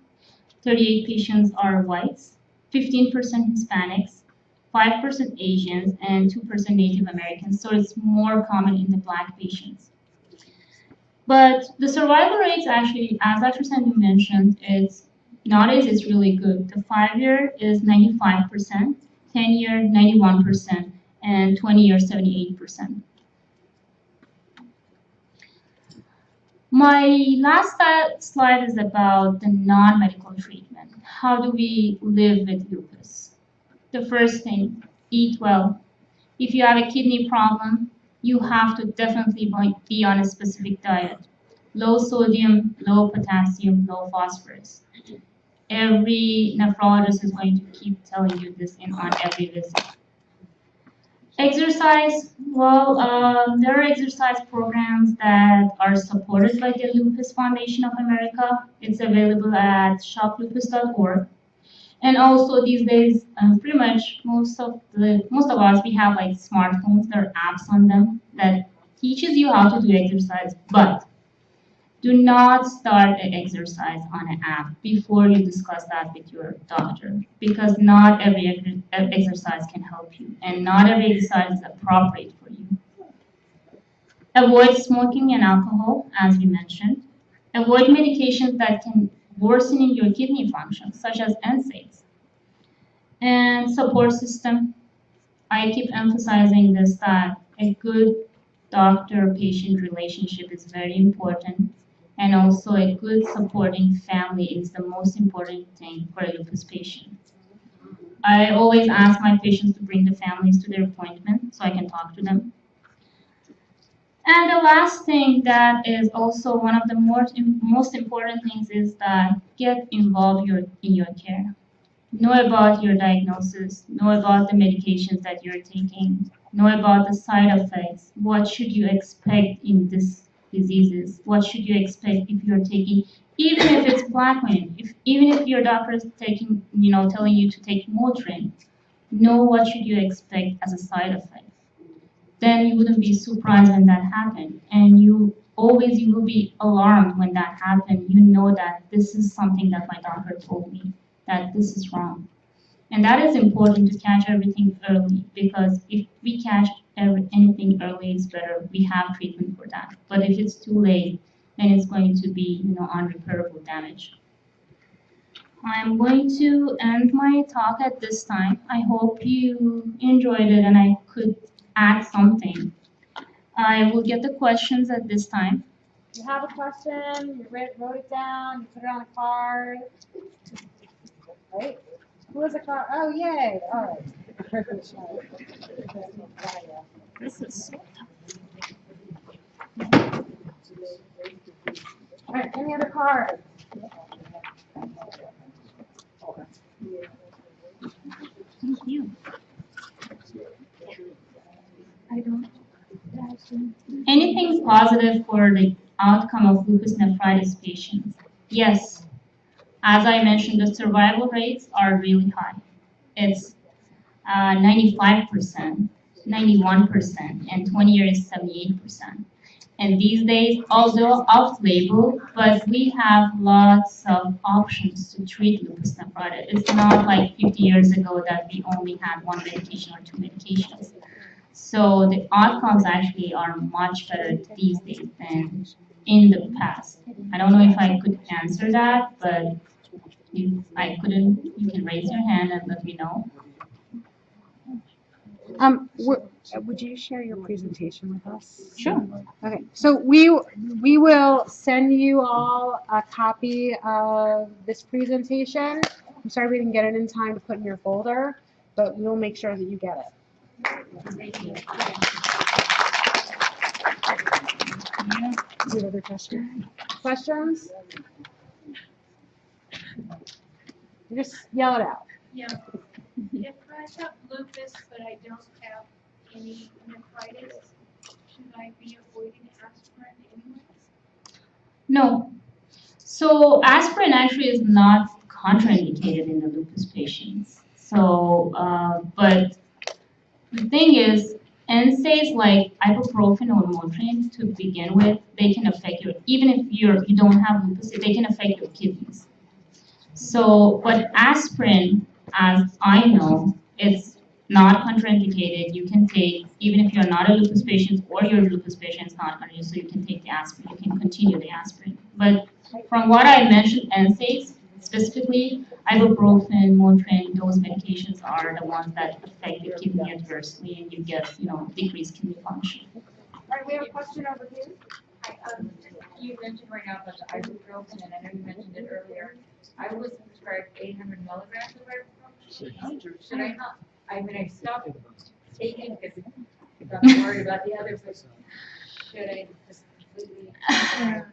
38 patients are whites, 15% Hispanics, 5% Asians, and 2% Native Americans. So it's more common in the Black patients. But the survival rates actually, as Dr. Sandhu mentioned, nowadays it's really good. The 5-year is 95%, 10-year 91%, and 20-year 78%. My last slide is about the non-medical treatment. How do we live with lupus? The first thing, eat well. If you have a kidney problem, you have to definitely be on a specific diet. Low sodium, low potassium, low phosphorus. Every nephrologist is going to keep telling you this on every visit. Exercise, well, there are exercise programs that are supported by the Lupus Foundation of America. It's available at shoplupus.org. And also these days, pretty much most of us, we have like smartphones. There are apps on them that teaches you how to do exercise, but do not start an exercise on an app before you discuss that with your doctor, because not every exercise can help you, and not every exercise is appropriate for you. Avoid smoking and alcohol, as we mentioned. Avoid medications that can worsen your kidney function, such as NSAIDs. And support system. I keep emphasizing this, that a good doctor-patient relationship is very important. And also a good supporting family is the most important thing for a lupus patient. I always ask my patients to bring the families to their appointment so I can talk to them. And the last thing that is also one of the most important things is that get involved in your care. Know about your diagnosis, know about the medications that you're taking, know about the side effects. What should you expect in this diseases? What should you expect if you're taking, even if it's Black women, even if your doctor is taking, telling you to take Motrin, know what should you expect as a side effect. Then you wouldn't be surprised when that happened, and you will be alarmed when that happened. You know that this is something that my doctor told me, that this is wrong. And that is important to catch everything early, because if we catch anything early, it's better. We have treatment for that. But if it's too late, then it's going to be, unrepairable damage. I'm going to end my talk at this time. I hope you enjoyed it and I could add something. I will get the questions at this time. You have a question, you wrote it down, you put it on a card. Right? Who has a card? Oh, yay! All right. This is All right, any other cards? thank you. Anything positive for the outcome of lupus nephritis patients? Yes. As I mentioned, the survival rates are really high. It's 95%, 91%, and 20 years is 78%. And these days, although off-label, but we have lots of options to treat lupus nephritis. It's not like 50 years ago that we only had one medication or two medications. So the outcomes actually are much better these days than in the past. I don't know if I could answer that, but if I couldn't, you can raise your hand and let me know. Would you share your presentation with us? Sure. Okay, so we will send you all a copy of this presentation. I'm sorry we didn't get it in time to put in your folder, but we'll make sure that you get it. Thank you. Do you have other questions? Questions? Just yell it out. Yeah. If I have lupus, but I don't have any nephritis, should I be avoiding aspirin anyways? No. So aspirin actually is not contraindicated in the lupus patients. So, but the thing is, NSAIDs like ibuprofen or Motrin to begin with, they can affect your, even if you don't have lupus, they can affect your kidneys. So, but aspirin, as I know, it's not contraindicated. You can take, even if you're not a lupus patient or your lupus patient is not contraindicated, so you can take the aspirin, you can continue the aspirin. But from what I mentioned, NSAIDs, specifically ibuprofen, Motrin, those medications are the ones that affect the kidney adversely and you get, decreased kidney function. All right, we have a question over here. You mentioned right now about the ibuprofen, and I know you mentioned it earlier. I was prescribed 800 milligrams of ibuprofen. Should I not? I mean, I stopped taking because I'm worried about the others, but should I just completely?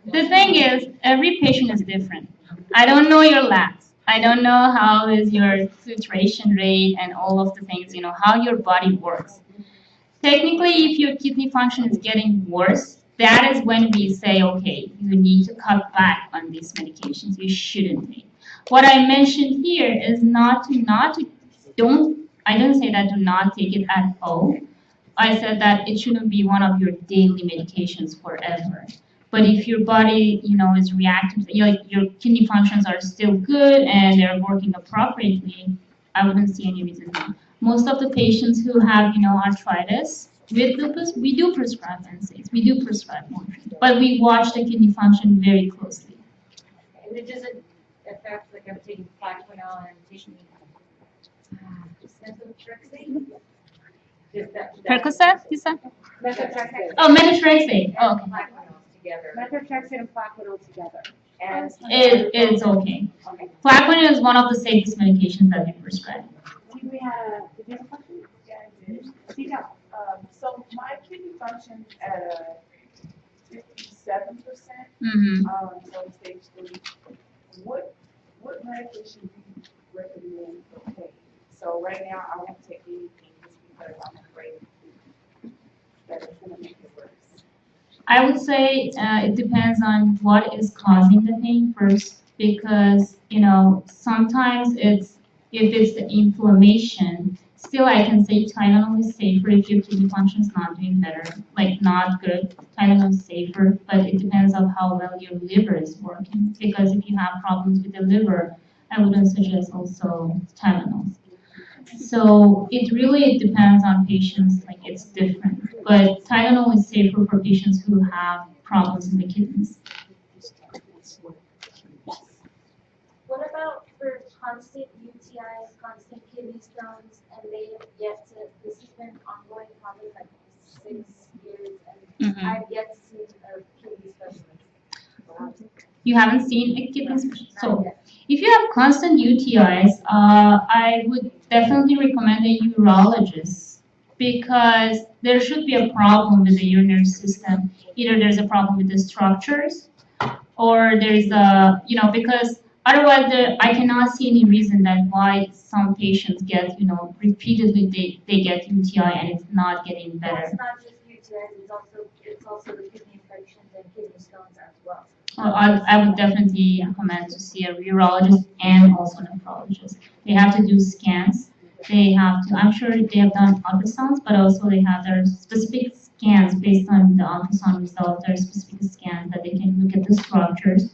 The thing is, every patient is different. I don't know your labs. I don't know how is your filtration rate and all of the things, how your body works. Technically, if your kidney function is getting worse, that is when we say, okay, you need to cut back on these medications. You shouldn't take. What I mentioned here is I don't say that do not take it at all. I said that it shouldn't be one of your daily medications forever. But if your body, is reacting, your kidney functions are still good and they're working appropriately, I wouldn't see any reason not. Most of the patients who have, arthritis with lupus, we do prescribe NSAIDs, we do prescribe Motrin, but we watch the kidney function very closely. And it doesn't affect, like I'm taking Plaquenil and taking methotrexate? Percocet, you said? Methotrexate. Oh, methotrexate. Oh, okay. Plaquenil together. Methotrexate and Plaquenil together. And It's okay. okay. Plaquenil is one of the safest medications that we prescribe. Did you have a question? Yeah, I did. Speak up. So my kidney functions at 57%. Mm-hmm. So stage 3. What medication do you recommend for pain? So right now I won't take anything just because I'm afraid that it's gonna make it worse. I would say it depends on what is causing the pain first, because sometimes if it's the inflammation. Still, I can say Tylenol is safer if your kidney function is not doing better, like not good. Tylenol is safer, but it depends on how well your liver is working. Because if you have problems with the liver, I wouldn't suggest also Tylenol. So it really depends on patients, like it's different. But Tylenol is safer for patients who have problems in the kidneys. What about for constant UTIs, constant kidney stones, and they have yet to, this has been ongoing probably like 6 years, and I've yet to see a kidney specialist. You haven't seen a kidney specialist? So if you have constant UTIs, I would definitely recommend a urologist, because there should be a problem with the urinary system. Either there's a problem with the structures, or there's because otherwise I cannot see any reason that why some patients get, repeatedly they get UTI and it's not getting better. It's not just UTIs, it's also the kidney infections and kidney stones as well. I would definitely recommend to see a urologist and also a nephrologist. They have to do scans. They have to, I'm sure they have done ultrasounds, but also they have their specific scans based on the ultrasound results. There are specific scans that they can look at the structures,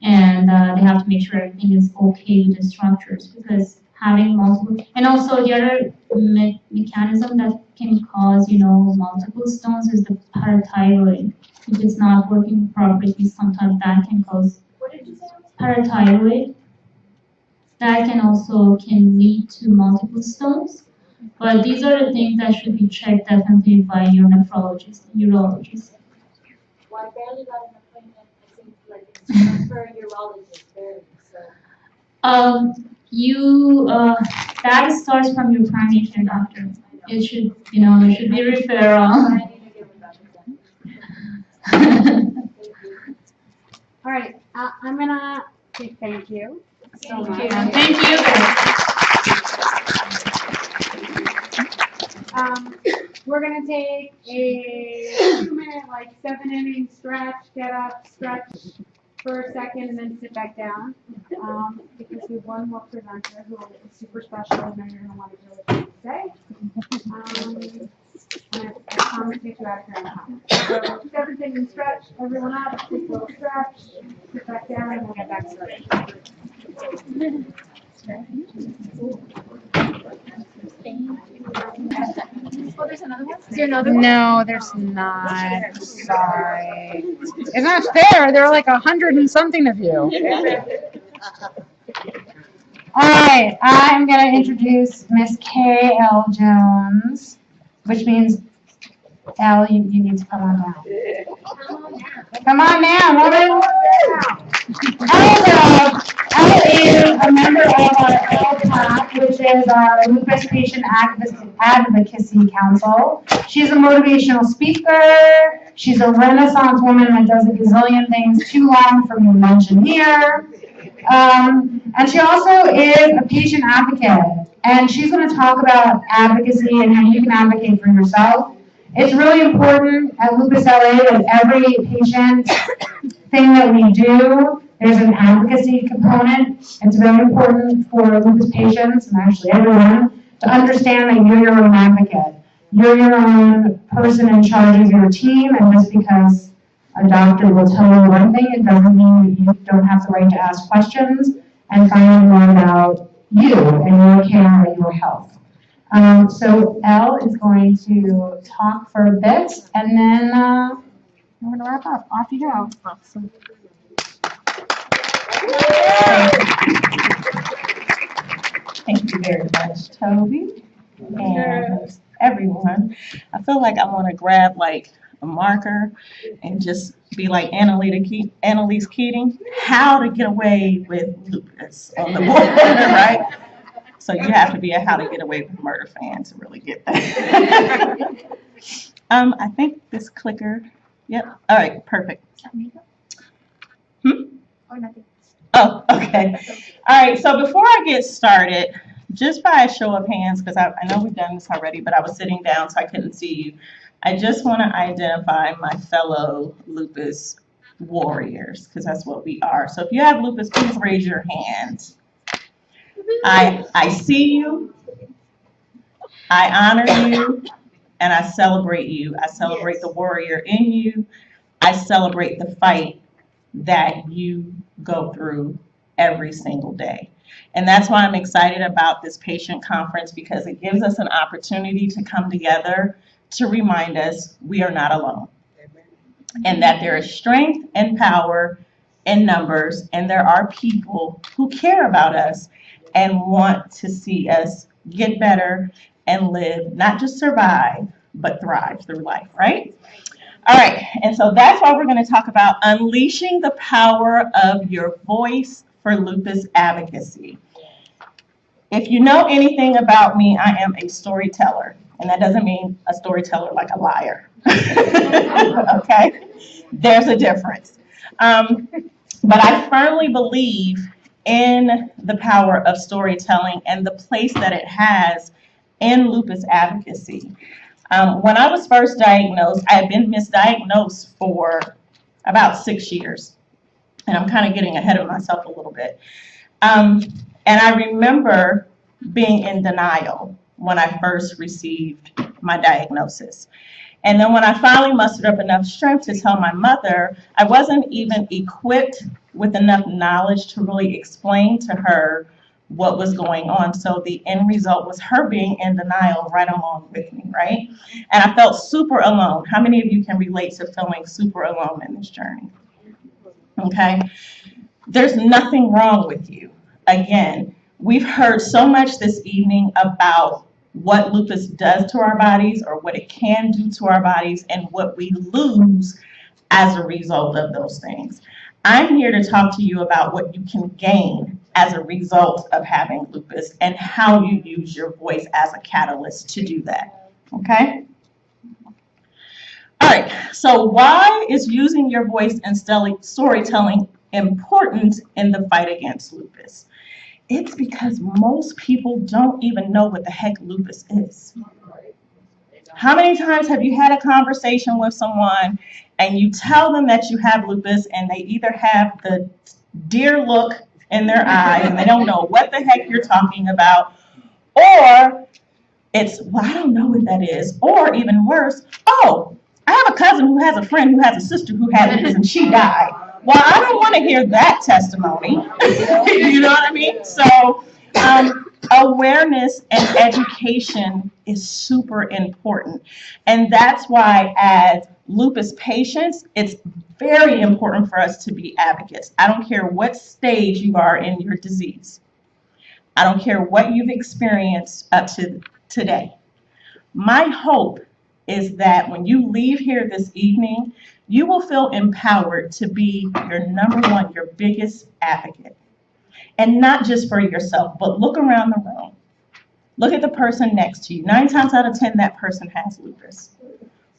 and they have to make sure everything is okay with the structures, because having multiple, and also the other mechanism that can cause, multiple stones is the parathyroid. If it's not working properly, sometimes that can cause parathyroid. That can lead to multiple stones. But these are the things that should be checked definitely by your nephrologist, urologist. Well, I barely got an appointment, I think, like, it's for a urologist, barely, so. That starts from your primary care doctor. It should, there should be referral. I need to get with Dr. All right, I'm gonna say thank you so much. Thank you. We're gonna take a 2-minute, like 7-inning stretch, get up, stretch, for a second and then sit back down, because we have one more presenter who is super special, and then you're gonna want to hear what they say. And I promise you out of here in a time. So keep everything in stretch, everyone up, take a little stretch, sit back down, and we'll get back started. Oh, there's another one? Is there another one? No, there's not. Sorry. It's not fair. There are like 100 and something of you. All right, I'm going to introduce Miss K.L. Jones, which means, Al, you need to come on down. Come on down, woman. Elle is a member of our LPAC, which is our Lupus Patient Advocacy Council. She's a motivational speaker. She's a Renaissance woman that does a gazillion things too long for me to mention here. And she also is a patient advocate. And she's going to talk about advocacy and how you can advocate for yourself. It's really important at Lupus LA that every patient thing that we do, there's an advocacy component. It's very important for lupus patients, and actually everyone, to understand that you're your own advocate. You're your own person in charge of your team, and just because a doctor will tell you one thing, it doesn't mean that you don't have the right to ask questions and find out more about you and your care and your health. So Elle is going to talk for a bit, and then we're going to wrap up. Off you go. Awesome. Thank you very much, Toby, and everyone. I feel like I want to grab like a marker and just be like Annalise Keating, how to get away with lupus on the board, right? So you have to be a How to Get Away with Murder fan to really get that. I think this clicker, yep, all right, perfect. Or nothing. Oh, okay. All right, so before I get started, just by a show of hands, because I know we've done this already, but I was sitting down so I couldn't see you. I just want to identify my fellow lupus warriors, because that's what we are. So if you have lupus, please raise your hands. I see you, I honor you, and I celebrate you. I celebrate the warrior in you. I celebrate the fight that you go through every single day. And that's why I'm excited about this patient conference, because it gives us an opportunity to come together to remind us we are not alone. And that there is strength and power in numbers, and there are people who care about us and want to see us get better and live, not just survive, but thrive through life, right? All right, and so that's why we're going to talk about unleashing the power of your voice for lupus advocacy. If you know anything about me, I am a storyteller, and that doesn't mean a storyteller like a liar. Okay, there's a difference. But I firmly believe in the power of storytelling and the place that it has in lupus advocacy. When I was first diagnosed, I had been misdiagnosed for about 6 years. And I'm kind of getting ahead of myself a little bit. And I remember being in denial when I first received my diagnosis. And then when I finally mustered up enough strength to tell my mother, I wasn't even equipped with enough knowledge to really explain to her what was going on. So the end result was her being in denial right along with me, right? And I felt super alone. How many of you can relate to feeling super alone in this journey? Okay? There's nothing wrong with you. Again, we've heard so much this evening about what lupus does to our bodies, or what it can do to our bodies, and what we lose as a result of those things. I'm here to talk to you about what you can gain as a result of having lupus and how you use your voice as a catalyst to do that, okay? All right, so why is using your voice and storytelling important in the fight against lupus? It's because most people don't even know what the heck lupus is. How many times have you had a conversation with someone and you tell them that you have lupus, and they either have the deer look in their eyes and they don't know what the heck you're talking about, or it's, well, I don't know what that is, or even worse, oh, I have a cousin who has a friend who has a sister who had lupus and she died. Well, I don't want to hear that testimony. You know what I mean? So awareness and education is super important. And that's why as lupus patients, it's very important for us to be advocates. I don't care what stage you are in your disease. I don't care what you've experienced up to today. My hope is that when you leave here this evening, you will feel empowered to be your number one, your biggest advocate. And not just for yourself, but look around the room. Look at the person next to you. 9 times out of 10, that person has lupus.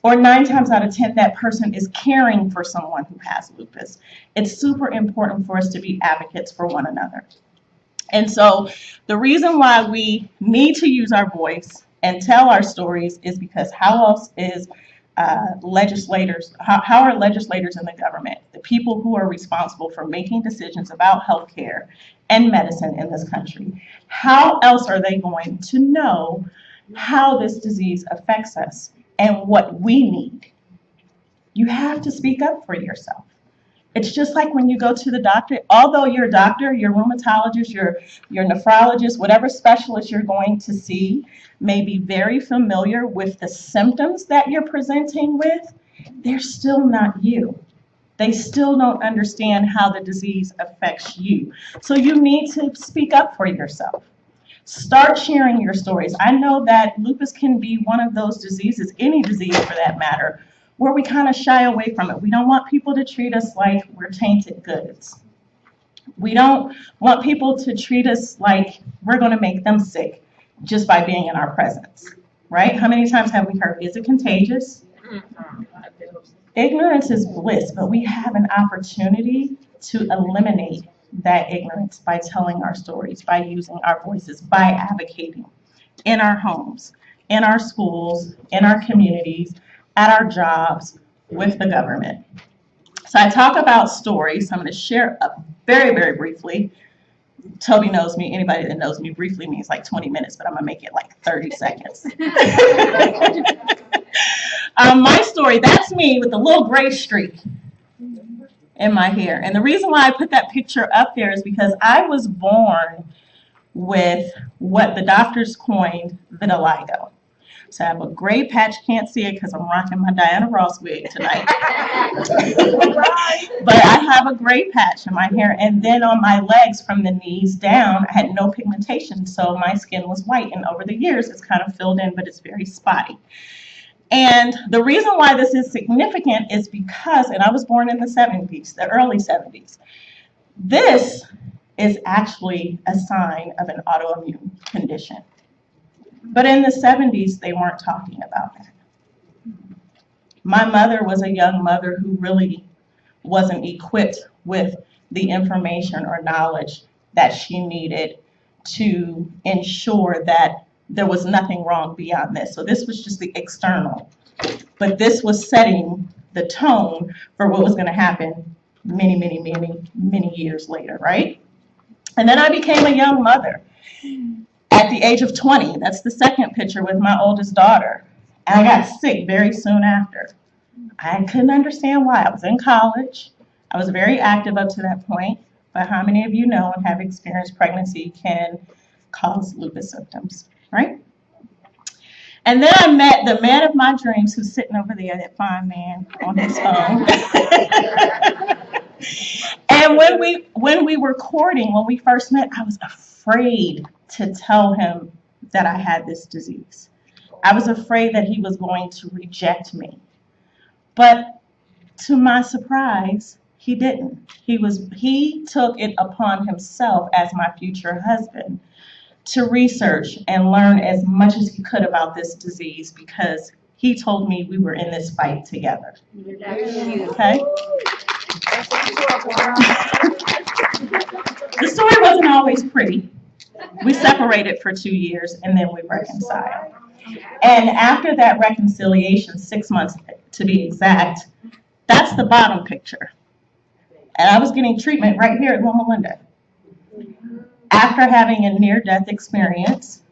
Or 9 times out of 10, that person is caring for someone who has lupus. It's super important for us to be advocates for one another. And so the reason why we need to use our voice and tell our stories is because how else is legislators, how are legislators in the government, the people who are responsible for making decisions about healthcare and medicine in this country, how else are they going to know how this disease affects us and what we need? You have to speak up for yourself. It's just like when you go to the doctor, although your doctor, your rheumatologist, your nephrologist, whatever specialist you're going to see may be very familiar with the symptoms that you're presenting with, they're still not you. They still don't understand how the disease affects you. So you need to speak up for yourself. Start sharing your stories. I know that lupus can be one of those diseases, any disease for that matter, where we kind of shy away from it. We don't want people to treat us like we're tainted goods. We don't want people to treat us like we're going to make them sick just by being in our presence, right? How many times have we heard, is it contagious? Ignorance is bliss, but we have an opportunity to eliminate that ignorance by telling our stories, by using our voices, by advocating in our homes, in our schools, in our communities, at our jobs, with the government. So I talk about stories. So I'm going to share very, very briefly. Toby knows me. Anybody that knows me briefly means like 20 minutes, but I'm going to make it like 30 seconds. My story, that's me with the little gray streak in my hair. And the reason why I put that picture up there is because I was born with what the doctors coined vitiligo. So I have a gray patch, can't see it because I'm rocking my Diana Ross wig tonight. But I have a gray patch in my hair, and then on my legs from the knees down, I had no pigmentation, so my skin was white, and over the years it's kind of filled in, but it's very spotty. And the reason why this is significant is because, and I was born in the 70s, the early 70s, this is actually a sign of an autoimmune condition. But in the 70s, they weren't talking about that. My mother was a young mother who really wasn't equipped with the information or knowledge that she needed to ensure that there was nothing wrong beyond this. So this was just the external. But this was setting the tone for what was going to happen many, many, many, many years later, right? And then I became a young mother. At the age of 20, that's the second picture with my oldest daughter. And I got sick very soon after. I couldn't understand why. I was in college. I was very active up to that point. But how many of you know and have experienced pregnancy can cause lupus symptoms, right? And then I met the man of my dreams who's sitting over there, that fine man on his phone. And when we were courting, when we first met, I was afraid to tell him that I had this disease. I was afraid that he was going to reject me. But to my surprise, he didn't. He took it upon himself as my future husband to research and learn as much as he could about this disease because he told me we were in this fight together. Okay? The story wasn't always pretty. We separated for 2 years and then we reconciled. And after that reconciliation, 6 months to be exact, That's the bottom picture. And I was getting treatment right here at Loma Linda. After having a near-death experience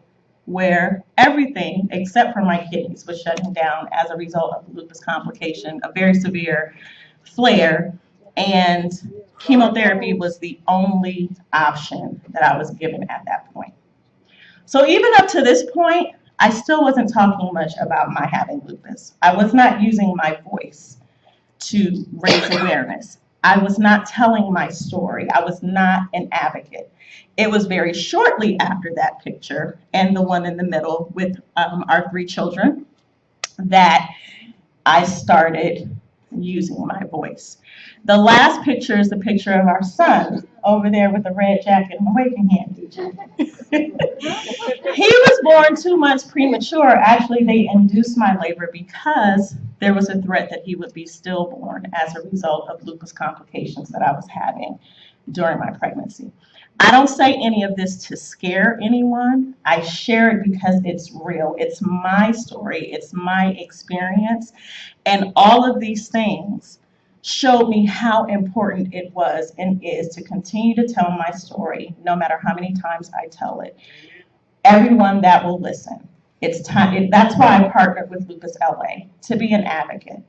where everything except for my kidneys was shutting down as a result of lupus complication, a very severe flare, and chemotherapy was the only option that I was given at that point. So even up to this point, I still wasn't talking much about my having lupus. I was not using my voice to raise awareness. I was not telling my story. I was not an advocate. It was very shortly after that picture and the one in the middle with our 3 children that I started using my voice. The last picture is the picture of our son over there with the red jacket and the waving hand. He was born 2 months premature. Actually, they induced my labor because there was a threat that he would be stillborn as a result of lupus complications that I was having during my pregnancy. I don't say any of this to scare anyone. I share it because it's real. It's my story. It's my experience. And all of these things showed me how important it was and is to continue to tell my story, no matter how many times I tell it. Everyone that will listen. It's time. That's why I partnered with Lupus LA, to be an advocate.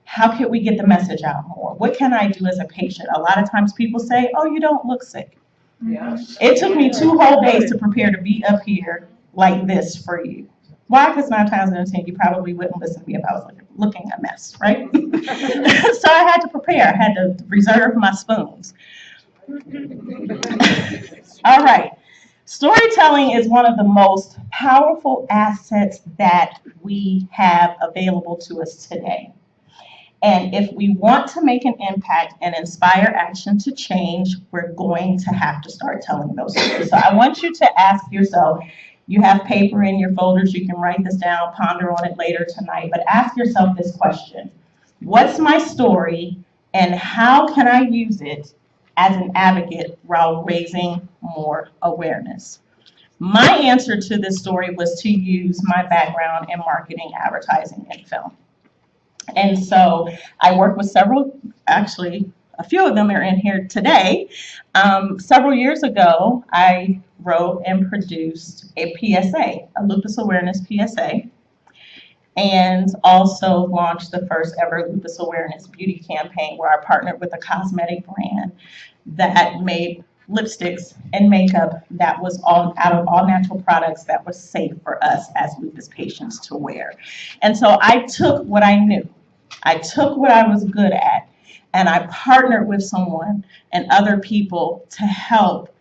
How can we get the message out more? What can I do as a patient? A lot of times people say, oh, you don't look sick. Yeah. It took me 2 whole days to prepare to be up here like this for you. Why? Because 9 times out of 10, you probably wouldn't listen to me if I was looking a mess, right? So I had to prepare. I had to reserve my spoons. All right. Storytelling is one of the most powerful assets that we have available to us today. And if we want to make an impact and inspire action to change, we're going to have to start telling those stories. So I want you to ask yourself, you have paper in your folders, you can write this down, ponder on it later tonight, but ask yourself this question. What's my story and how can I use it as an advocate while raising more awareness? My answer to this story was to use my background in marketing, advertising, and film. And so I work with several, actually, a few of them are in here today. Several years ago, I wrote and produced a PSA, a lupus awareness PSA, and also launched the first ever lupus awareness beauty campaign where I partnered with a cosmetic brand that made lipsticks and makeup that was out of all natural products that was safe for us as lupus patients to wear. And so I took what I knew. I took what I was good at, and I partnered with someone and other people to help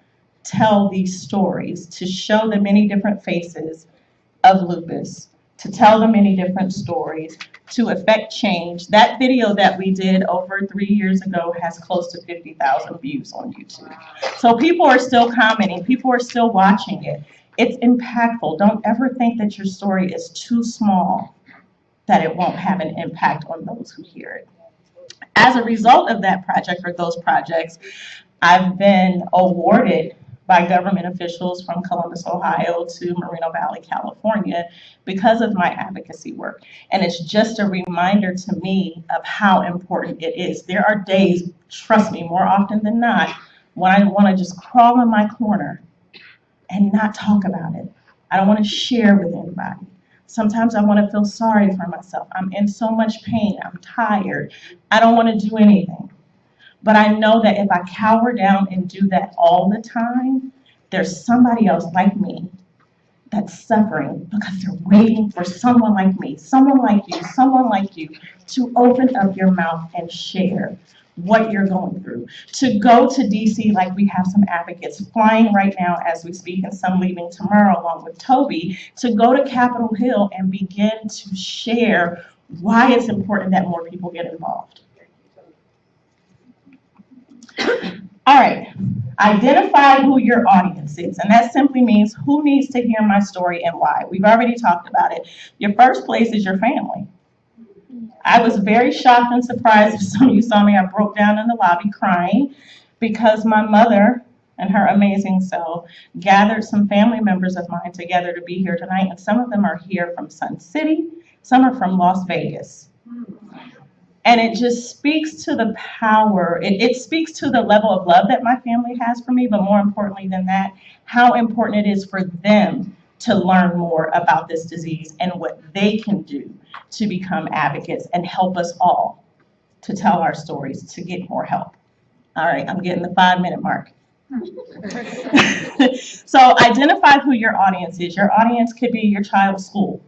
tell these stories, to show the many different faces of lupus, to tell the many different stories, to affect change. That video that we did over 3 years ago has close to 50,000 views on YouTube. So people are still commenting, people are still watching it. It's impactful. Don't ever think that your story is too small that it won't have an impact on those who hear it. As a result of that project or those projects, I've been awarded by government officials from Columbus, Ohio to Moreno Valley, California, because of my advocacy work. And it's just a reminder to me of how important it is. There are days, trust me, more often than not, when I want to just crawl in my corner and not talk about it. I don't want to share with anybody. Sometimes I want to feel sorry for myself. I'm in so much pain. I'm tired. I don't want to do anything. But I know that if I cower down and do that all the time, there's somebody else like me that's suffering because they're waiting for someone like me, someone like you to open up your mouth and share what you're going through. To go to DC, like we have some advocates flying right now as we speak and some leaving tomorrow along with Toby, to go to Capitol Hill and begin to share why it's important that more people get involved. All right, identify who your audience is, and that simply means who needs to hear my story and why. We've already talked about it. Your first place is your family. I was very shocked and surprised. If some of you saw me, I broke down in the lobby crying because my mother and her amazing self gathered some family members of mine together to be here tonight, and some of them are here from Sun City, some are from Las Vegas. And it just speaks to the power, it speaks to the level of love that my family has for me, but more importantly than that, how important it is for them to learn more about this disease and what they can do to become advocates and help us all to tell our stories, to get more help. All right, I'm getting the 5-minute mark. So identify who your audience is. Your audience could be your child's school.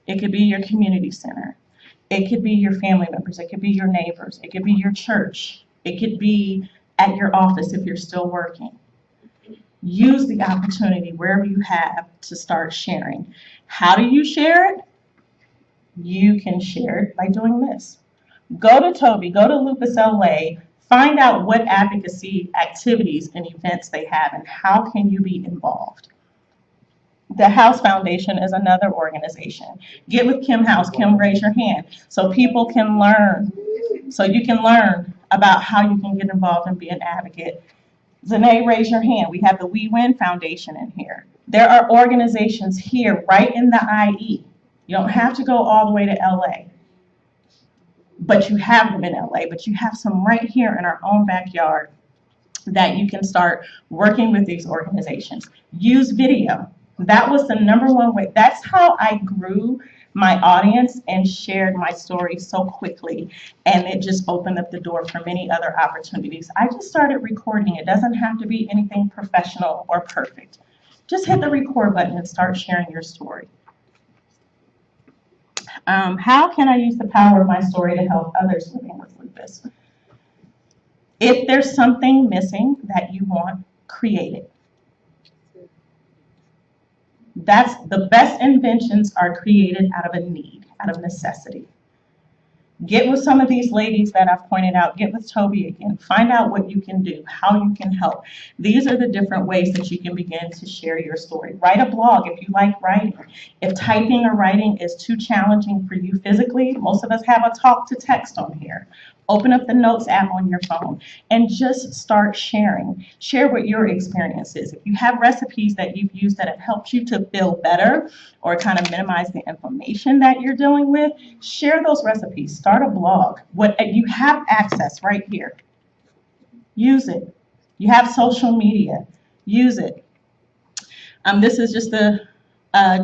It could be your community center. It could be your family members. It could be your neighbors. It could be your church. It could be at your office if you're still working. Use the opportunity wherever you have to start sharing. How do you share it? You can share it by doing this. Go to Toby, go to Lupus LA, find out what advocacy activities and events they have and how can you be involved. The House Foundation is another organization. Get with Kim House. Kim, raise your hand so people can learn, so you can learn about how you can get involved and be an advocate. Zanae, raise your hand. We have the We Win Foundation in here. There are organizations here right in the IE. You don't have to go all the way to LA. But you have them in LA, but you have some right here in our own backyard that you can start working with these organizations. Use video. That was the #1 way. That's how I grew my audience and shared my story so quickly. And it just opened up the door for many other opportunities. I just started recording. It doesn't have to be anything professional or perfect. Just hit the record button and start sharing your story. How can I use the power of my story to help others living with lupus? If there's something missing that you want, create it. That's the best inventions are created out of a need, out of necessity. Get with some of these ladies that I've pointed out. Get with Toby again. Find out what you can do, how you can help. These are the different ways that you can begin to share your story. Write a blog if you like writing. If typing or writing is too challenging for you physically, most of us have a talk to text on here. Open up the Notes app on your phone and just start sharing. Share what your experience is. If you have recipes that you've used that have helped you to feel better or kind of minimize the inflammation that you're dealing with, share those recipes. Start a blog. You have access right here. Use it. You have social media. Use it. This is just a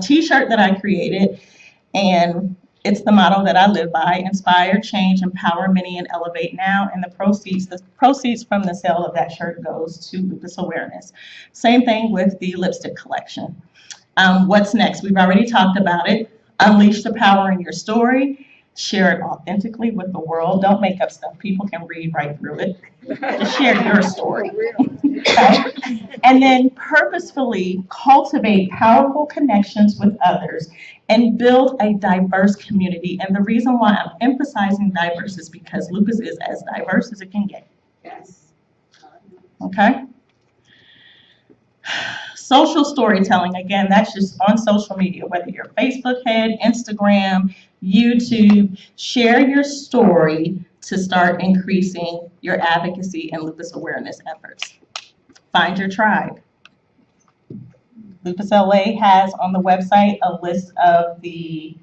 t-shirt that I created, and it's the motto that I live by: inspire, change, empower many, and elevate now. And the proceeds from the sale of that shirt goes to lupus awareness. Same thing with the lipstick collection. What's next? We've already talked about it. Unleash the power in your story. Share it authentically with the world. Don't make up stuff. People can read right through it. Just share your story. Okay? And then purposefully cultivate powerful connections with others and build a diverse community. And the reason why I'm emphasizing diverse is because lupus is as diverse as it can get. Yes. Okay? Social storytelling, again, that's just on social media, whether you're Facebook head, Instagram, YouTube. Share your story to start increasing your advocacy and lupus awareness efforts. Find your tribe. Lupus LA has on the website a list of the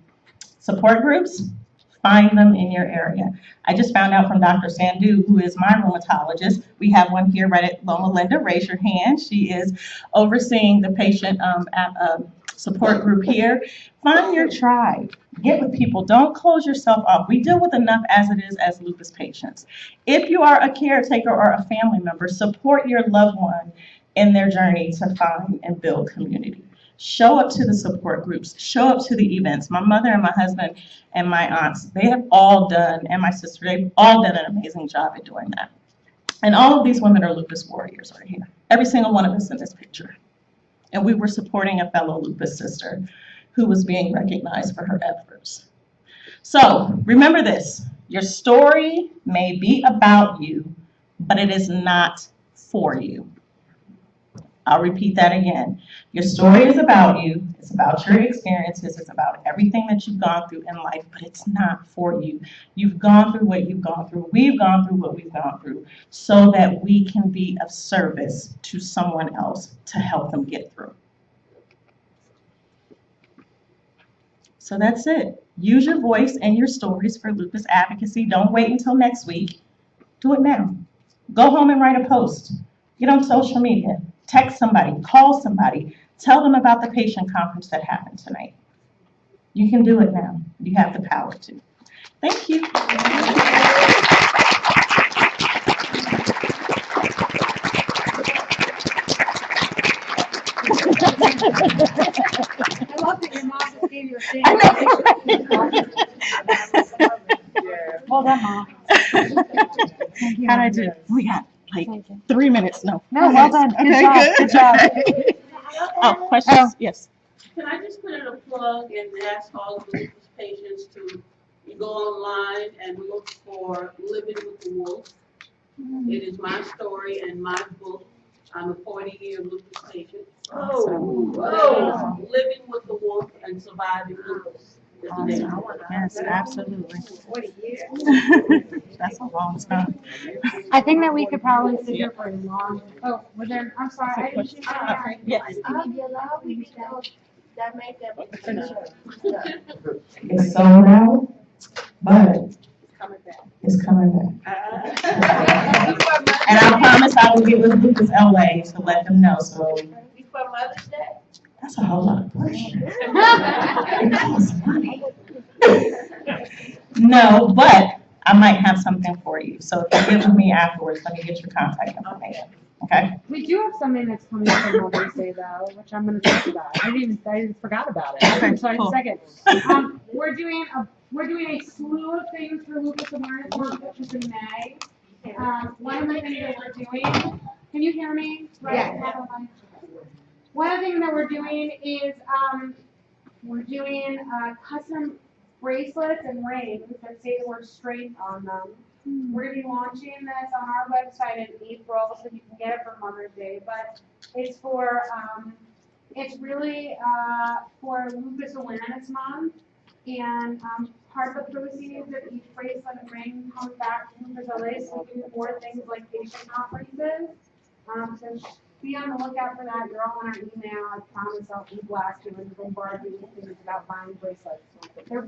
support groups. Find them in your area. I just found out from Dr. Sandhu, who is my rheumatologist. We have one here right at Loma. Linda, raise your hand. She is overseeing the patient support group here. Find your tribe. Get with people. Don't close yourself off. We deal with enough as it is as lupus patients. If you are a caretaker or a family member, support your loved one in their journey to find and build community. Show up to the support groups. Show up to the events. My mother and my husband and my aunts, they have all done, and my sister, they've all done an amazing job at doing that. And all of these women are lupus warriors right here. Every single one of us in this picture. And we were supporting a fellow lupus sister who was being recognized for her efforts. So remember this, your story may be about you, but it is not for you. I'll repeat that again. Your story is about you. It's about your experiences. It's about everything that you've gone through in life, but it's not for you. You've gone through what you've gone through. We've gone through what we've gone through so that we can be of service to someone else to help them get through. So that's it. Use your voice and your stories for lupus advocacy. Don't wait until next week. Do it now. Go home and write a post. Get on social media. Text somebody. Call somebody. Tell them about the patient conference that happened tonight. You can do it now. You have the power to. Thank you. I love that your mom just gave you a thing. Well done, Mom. How'd I do? We got like 3 minutes. No. No, well done. Good Okay, job. good. Good job. Okay. Oh, questions? Yes. Can I just put in a plug and ask all of the lupus patients to go online and look for Living with the Wolf. It is my story and my book. I'm a 40-year lupus patient. Living with the Wolf and Surviving Lupus. is the name. Yes, absolutely. 40 years. That's a long time. I think that we could probably sit here for a long. Oh, was there? I'm sorry. I didn't see that. Yes. That make that. It's sold out, but it's coming back. And I promise I will get with Lupus LA to let them know, so. Before Mother's Day? That's a whole lot of pressure. It costs money. No, but I might have something for you, so if you get with me afterwards, let me get your contact information, okay? We do have something that's coming up for Mother's Day though, which I'm gonna talk about. I forgot about it. Okay, Sorry, cool. a second. We're doing a slew of things for Lupus Awareness Month, which is in May. One of the things that we're doing, can you hear me? Right? Yeah. One of the things that we're doing is, we're doing, custom bracelets and rings that say the word strength on them. We're gonna be launching this on our website in April, so you can get it for Mother's Day, but it's for, it's really, for Lupus Awareness Month. And, part of the proceeds of each bracelet and ring comes back to Lupus LA, so we do more things like patient conferences. So be on the lookout for that. You're all on our email. I promise I'll blast you and bombard you with things about buying bracelets. They're